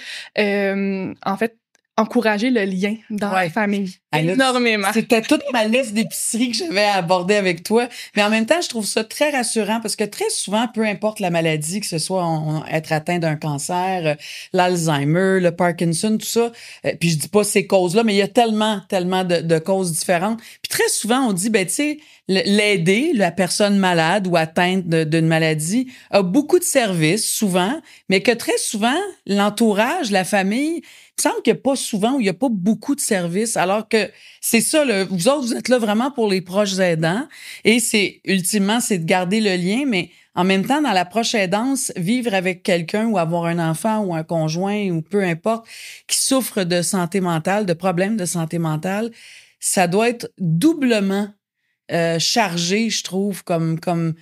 en fait, encourager le lien dans la famille. Énormément. C'était toute ma liste d'épiceries que j'avais à aborder avec toi. Mais en même temps, je trouve ça très rassurant parce que très souvent, peu importe la maladie, que ce soit être atteint d'un cancer, l'Alzheimer, le Parkinson, tout ça, puis je dis pas ces causes-là, mais il y a tellement de causes différentes. Puis très souvent, on dit, ben tu sais, l'aider, la personne malade ou atteinte d'une maladie, a beaucoup de services, souvent, mais que très souvent, l'entourage, la famille, il me semble qu'il n'y a pas souvent ou il n'y a pas beaucoup de services, alors que c'est ça, vous autres, vous êtes là vraiment pour les proches aidants et ultimement, c'est de garder le lien, mais en même temps, dans la proche aidance, vivre avec quelqu'un ou avoir un enfant ou un conjoint ou peu importe qui souffre de santé mentale, de problèmes de santé mentale, ça doit être doublement chargé, je trouve, comme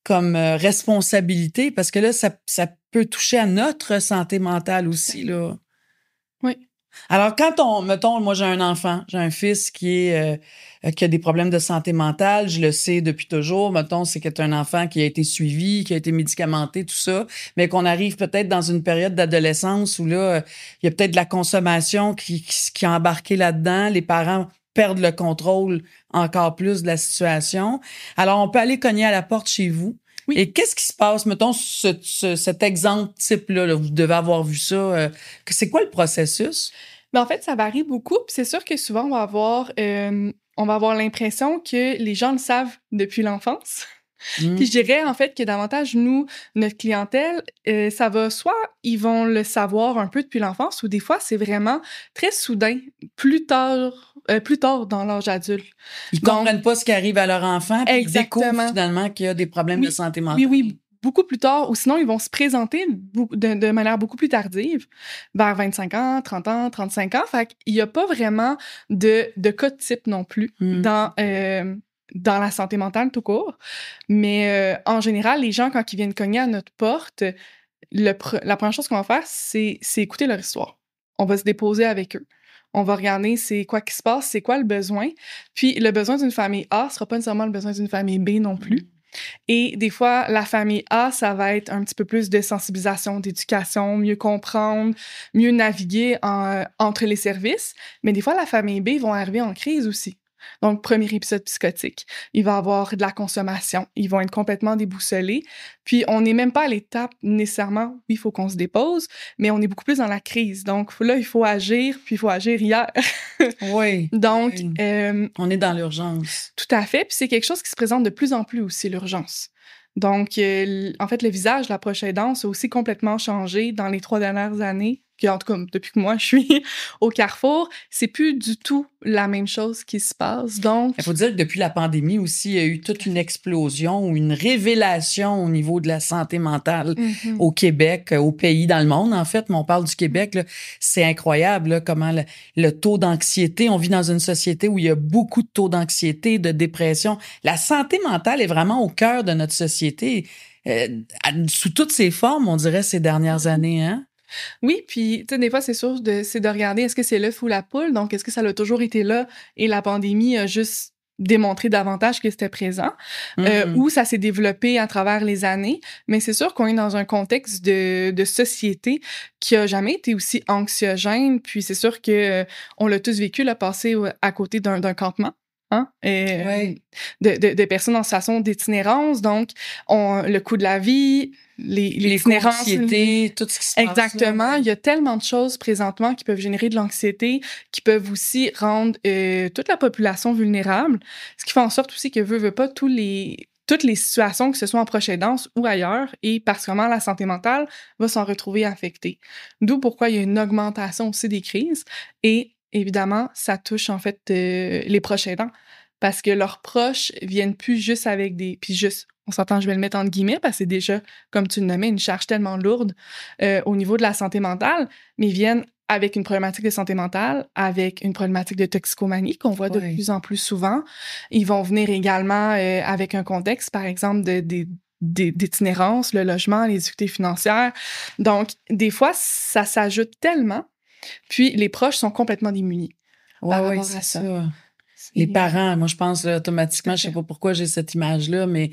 comme responsabilité? Parce que là, ça peut toucher à notre santé mentale aussi, là. Oui. Alors, mettons, moi, j'ai un enfant, j'ai un fils qui a des problèmes de santé mentale, je le sais depuis toujours. Mettons, c'est que c'est un enfant qui a été suivi, qui a été médicamenté, tout ça, mais qu'on arrive peut-être dans une période d'adolescence où là, il y a peut-être de la consommation qui a embarqué là-dedans. Les parents perdent le contrôle encore plus de la situation. Alors, on peut aller cogner à la porte chez vous. Oui. Et qu'est-ce qui se passe? Mettons, cet exemple type-là, là, vous devez avoir vu ça. C'est quoi le processus? En fait, ça varie beaucoup. Puis c'est sûr que souvent, on va avoir l'impression que les gens le savent depuis l'enfance. Puis je dirais, en fait, que davantage, nous, notre clientèle, ça va soit ils vont le savoir un peu depuis l'enfance, ou des fois, c'est vraiment très soudain, plus tard dans l'âge adulte. Ils comprennent pas ce qui arrive à leur enfant, puis ils découvrent finalement qu'il y a des problèmes de santé mentale. Oui, beaucoup plus tard, ou sinon, ils vont se présenter de manière beaucoup plus tardive, vers 25 ans, 30 ans, 35 ans. Fait qu'il y a pas vraiment de cas de type non plus dans la santé mentale tout court. Mais en général, les gens, quand ils viennent cogner à notre porte, la première chose qu'on va faire, c'est écouter leur histoire. On va se déposer avec eux. On va regarder c'est quoi qui se passe, c'est quoi le besoin. Puis le besoin d'une famille A sera pas nécessairement le besoin d'une famille B non plus. Et des fois, la famille A, ça va être un petit peu plus de sensibilisation, d'éducation, mieux comprendre, mieux naviguer entre les services. Mais des fois, la famille B vont arriver en crise aussi. Donc, premier épisode psychotique. Il va y avoir de la consommation. Ils vont être complètement déboussolés. Puis, on n'est même pas à l'étape nécessairement, oui, il faut qu'on se dépose, mais on est beaucoup plus dans la crise. Donc, là, il faut agir, puis il faut agir hier. Oui. Donc, on est dans l'urgence. Tout à fait. Puis, c'est quelque chose qui se présente de plus en plus aussi, l'urgence. Donc, en fait, le visage de la proche aidance a aussi complètement changé dans les 3 dernières années. En tout cas, depuis que moi, je suis au Carrefour, c'est plus du tout la même chose qui se passe. Donc, il faut dire que depuis la pandémie aussi, il y a eu toute une explosion ou une révélation au niveau de la santé mentale au Québec, au pays, dans le monde, en fait. Mais on parle du Québec, là, c'est incroyable là, comment le taux d'anxiété, on vit dans une société où il y a beaucoup de taux d'anxiété, de dépression. La santé mentale est vraiment au cœur de notre société, sous toutes ses formes, on dirait, ces dernières années, hein? Oui, puis tu sais, des fois, c'est sûr c'est de regarder est-ce que c'est l'œuf ou la poule, donc est-ce que ça a toujours été là et la pandémie a juste démontré davantage que c'était présent, ou ça s'est développé à travers les années, mais c'est sûr qu'on est dans un contexte de société qui a jamais été aussi anxiogène, puis c'est sûr que on l'a tous vécu, là, passer à côté d'un campement. Hein? De personnes en situation d'itinérance, donc le coût de la vie, les itinérances, tout ce qui se passe. Exactement. Il y a tellement de choses présentement qui peuvent générer de l'anxiété, qui peuvent aussi rendre toute la population vulnérable, ce qui fait en sorte aussi que veut pas toutes les situations, que ce soit en proche aidance ou ailleurs, et particulièrement la santé mentale, va s'en retrouver affectée. D'où pourquoi il y a une augmentation aussi des crises, et évidemment, ça touche en fait les proches aidants, parce que leurs proches viennent plus juste avec puis juste, on s'entend, je vais le mettre entre guillemets, parce que c'est déjà, comme tu le nommais, une charge tellement lourde au niveau de la santé mentale, mais ils viennent avec une problématique de santé mentale, avec une problématique de toxicomanie qu'on voit de plus en plus souvent. Ils vont venir également avec un contexte, par exemple, d'itinérance, le logement, les difficultés financières. Donc, des fois, ça s'ajoute tellement. Puis, les proches sont complètement démunis par rapport à ça. Les parents, moi, je pense là, automatiquement, je sais pas pourquoi j'ai cette image-là, mais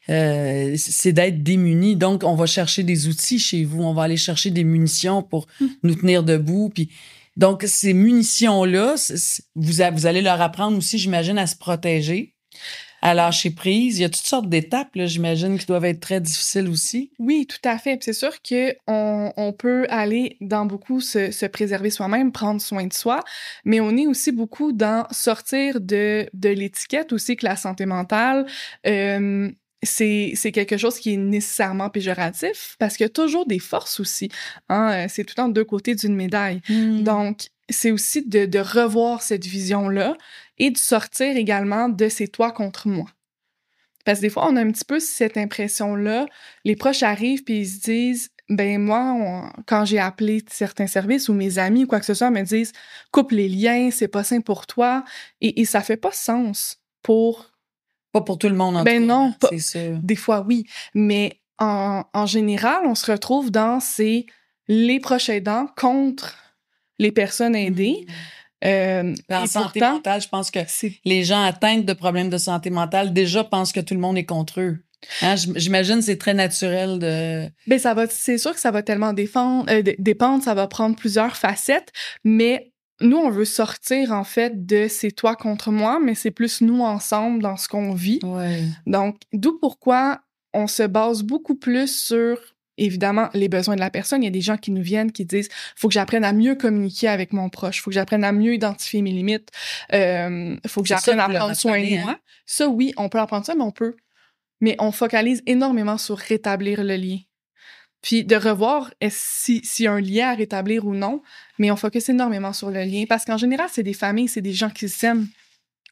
c'est d'être démunis. Donc, on va chercher des outils chez vous. On va aller chercher des munitions pour nous tenir debout. Puis, donc, ces munitions-là, vous allez leur apprendre aussi, j'imagine, à se protéger, à lâcher prise. Il y a toutes sortes d'étapes, là, j'imagine, qui doivent être très difficiles aussi. Oui, tout à fait. Puis c'est sûr qu'on peut aller dans beaucoup se préserver soi-même, prendre soin de soi, mais on est aussi beaucoup dans sortir de l'étiquette aussi que la santé mentale, c'est quelque chose qui est nécessairement péjoratif parce qu'il y a toujours des forces aussi. Hein? C'est tout le temps 2 côtés d'une médaille. Donc, c'est aussi de revoir cette vision-là et de sortir également de c'est toi contre moi. Parce que des fois, on a un petit peu cette impression-là. Les proches arrivent puis ils se disent ben moi, quand j'ai appelé certains services ou mes amis ou quoi que ce soit me disent coupe les liens, c'est pas sain pour toi. Et ça fait pas sens pour Pas pour tout le monde, en tout cas. Non, c'est sûr. Des fois, oui. Mais en général, on se retrouve dans les proches aidants contre les personnes aidées. En santé mentale, je pense que les gens atteints de problèmes de santé mentale déjà pensent que tout le monde est contre eux. Hein? J'imagine que c'est très naturel de... c'est sûr que ça va tellement dépendre, ça va prendre plusieurs facettes, mais nous, on veut sortir, en fait, de c'est toi contre moi, mais c'est plus nous ensemble dans ce qu'on vit. Ouais. Donc, d'où pourquoi on se base beaucoup plus sur, évidemment, les besoins de la personne. Il y a des gens qui nous viennent, qui disent « Faut que j'apprenne à mieux communiquer avec mon proche. Faut que j'apprenne à mieux identifier mes limites. Faut que j'apprenne à prendre soin de moi. » Ça, oui, on peut apprendre ça, mais on focalise énormément sur rétablir le lien. Puis de revoir s'il y a un lien à rétablir ou non, mais on focus énormément sur le lien. Parce qu'en général, c'est des familles, c'est des gens qui s'aiment.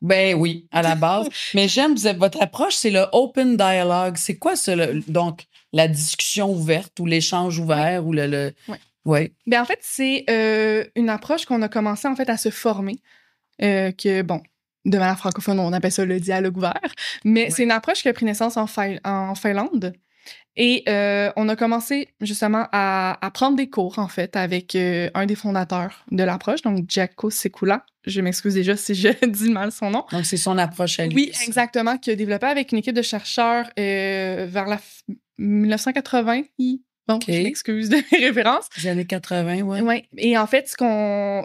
Ben oui, à la base. Mais j'aime votre approche, c'est le open dialogue. C'est quoi ça? Donc, la discussion ouverte ou l'échange ouvert ou le... Oui. Ouais. Ben en fait, c'est une approche qu'on a commencé en fait à se former. De manière francophone, on appelle ça le dialogue ouvert. Mais c'est une approche qui a pris naissance en Finlande. Et on a commencé justement à prendre des cours, en fait, avec un des fondateurs de l'approche, donc Jaakko Seikkula. Je m'excuse déjà si je dis mal son nom. Donc, c'est son approche à lui. Oui, exactement, qu'il a développé avec une équipe de chercheurs vers la 1980. Bon, je m'excuse de mes références. Les années 80, oui. Oui. Et en fait,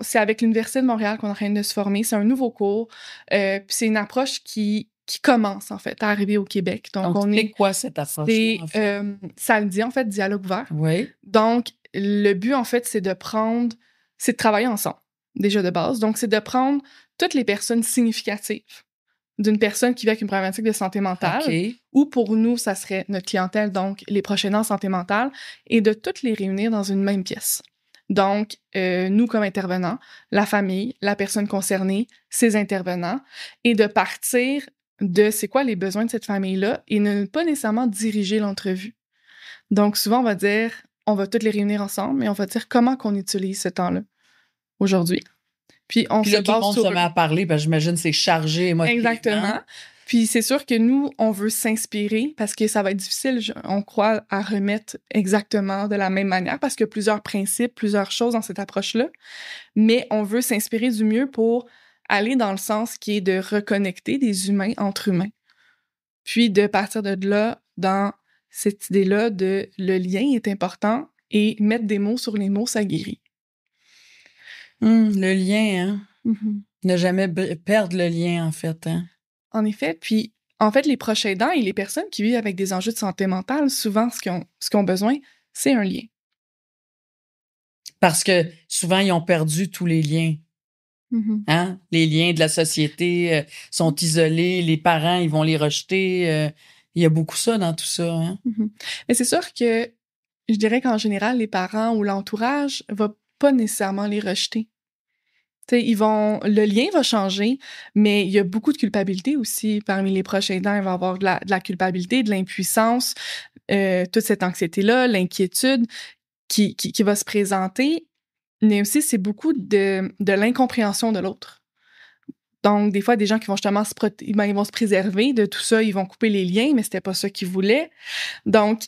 c'est avec l'Université de Montréal qu'on est en train de se former. C'est un nouveau cours. Puis c'est une approche qui commence, en fait, à arriver au Québec. Donc c'est quoi cette approche? Ça le dit, en fait, dialogue ouvert. Oui. Donc, le but, en fait, c'est de travailler ensemble, déjà de base. Donc, c'est de prendre toutes les personnes significatives d'une personne qui vit avec une problématique de santé mentale, ou pour nous, ça serait notre clientèle, donc les proches aidants en santé mentale, et de toutes les réunir dans une même pièce. Donc, nous comme intervenants, la famille, la personne concernée, ses intervenants, et de partir de c'est quoi les besoins de cette famille-là et ne pas nécessairement diriger l'entrevue. Donc, souvent, on va dire, on va toutes les réunir ensemble, mais on va dire comment qu'on utilise ce temps-là aujourd'hui. Puis là, tout le monde se met à parler, parce que j'imagine que c'est chargé émotionnellement. Exactement. Puis c'est sûr que nous, on veut s'inspirer parce que ça va être difficile, on croit, à remettre exactement de la même manière parce qu'il y a plusieurs principes, plusieurs choses dans cette approche-là. Mais on veut s'inspirer du mieux pour aller dans le sens qui est de reconnecter des humains entre humains. Puis de partir de là, dans cette idée-là de le lien est important et mettre des mots sur les mots, ça guérit. Le lien, hein? Mm-hmm. Ne jamais perdre le lien, en fait, hein? En effet. Puis, en fait, les proches aidants et les personnes qui vivent avec des enjeux de santé mentale, souvent, ce qu'ils ont besoin, c'est un lien. Parce que souvent, ils ont perdu tous les liens. Mm-hmm. Hein? Les liens de la société sont isolés, les parents, ils vont les rejeter. Il y a beaucoup ça dans tout ça. Hein? Mm-hmm. Mais c'est sûr que je dirais qu'en général, les parents ou l'entourage ne va pas nécessairement les rejeter. Le lien va changer, mais il y a beaucoup de culpabilité aussi parmi les proches aidants. Il va y avoir de la culpabilité, de l'impuissance, toute cette anxiété-là, l'inquiétude qui va se présenter. Mais aussi, c'est beaucoup de l'incompréhension de l'autre. Donc, des fois, des gens qui vont justement ils vont se préserver de tout ça, ils vont couper les liens, mais c'était pas ça qu'ils voulaient. Donc,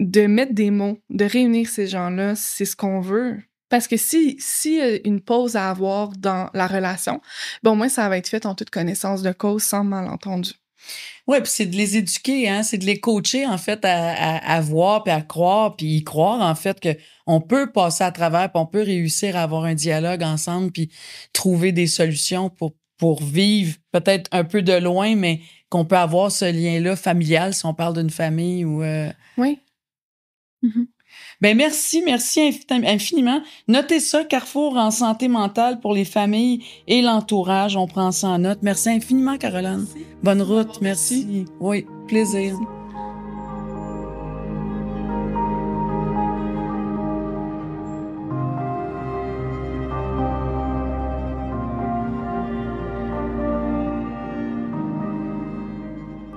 de mettre des mots, de réunir ces gens-là, c'est ce qu'on veut. Parce que si une pause à avoir dans la relation, au moins, ça va être fait en toute connaissance de cause, sans malentendu. Oui, puis c'est de les éduquer, hein, c'est de les coacher, en fait, à voir, puis à croire, puis y croire, en fait, qu'on peut passer à travers, puis on peut réussir à avoir un dialogue ensemble, puis trouver des solutions pour vivre peut-être un peu de loin, mais qu'on peut avoir ce lien-là familial, si on parle d'une famille ou... Oui. Mm-hmm. Ben merci infiniment. Notez ça, Carrefour en santé mentale pour les familles et l'entourage. On prend ça en note. Merci infiniment, Caroline. Bonne route. Merci. Oui, plaisir. Merci.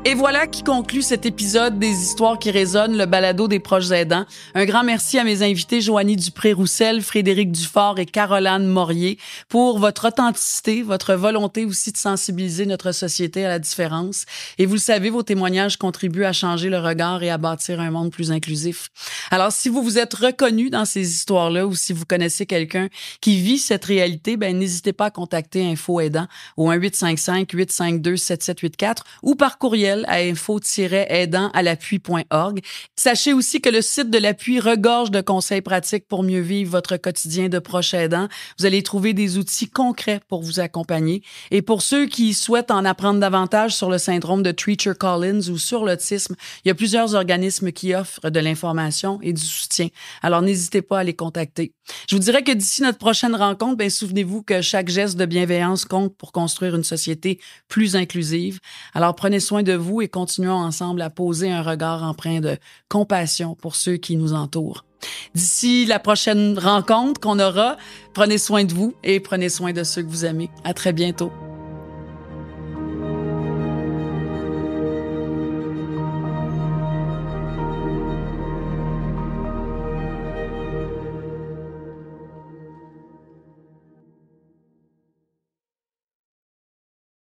Et voilà qui conclut cet épisode des Histoires qui résonnent, le balado des proches aidants. Un grand merci à mes invités Joanie Dupré-Roussel, Frédéric Dufort et Caroline Morier pour votre authenticité, votre volonté aussi de sensibiliser notre société à la différence. Et vous le savez, vos témoignages contribuent à changer le regard et à bâtir un monde plus inclusif. Alors, si vous vous êtes reconnu dans ces histoires-là ou si vous connaissez quelqu'un qui vit cette réalité, n'hésitez pas à contacter Info Aidant au 1-855-852-7784 ou par courriel à info-aidant@l'appui.org. Sachez aussi que le site de l'appui regorge de conseils pratiques pour mieux vivre votre quotidien de proche aidant. Vous allez trouver des outils concrets pour vous accompagner. Et pour ceux qui souhaitent en apprendre davantage sur le syndrome de Treacher-Collins ou sur l'autisme, il y a plusieurs organismes qui offrent de l'information et du soutien. Alors, n'hésitez pas à les contacter. Je vous dirais que d'ici notre prochaine rencontre, souvenez-vous que chaque geste de bienveillance compte pour construire une société plus inclusive. Alors, prenez soin de vous et continuons ensemble à poser un regard empreint de compassion pour ceux qui nous entourent. D'ici la prochaine rencontre qu'on aura, prenez soin de vous et prenez soin de ceux que vous aimez. À très bientôt.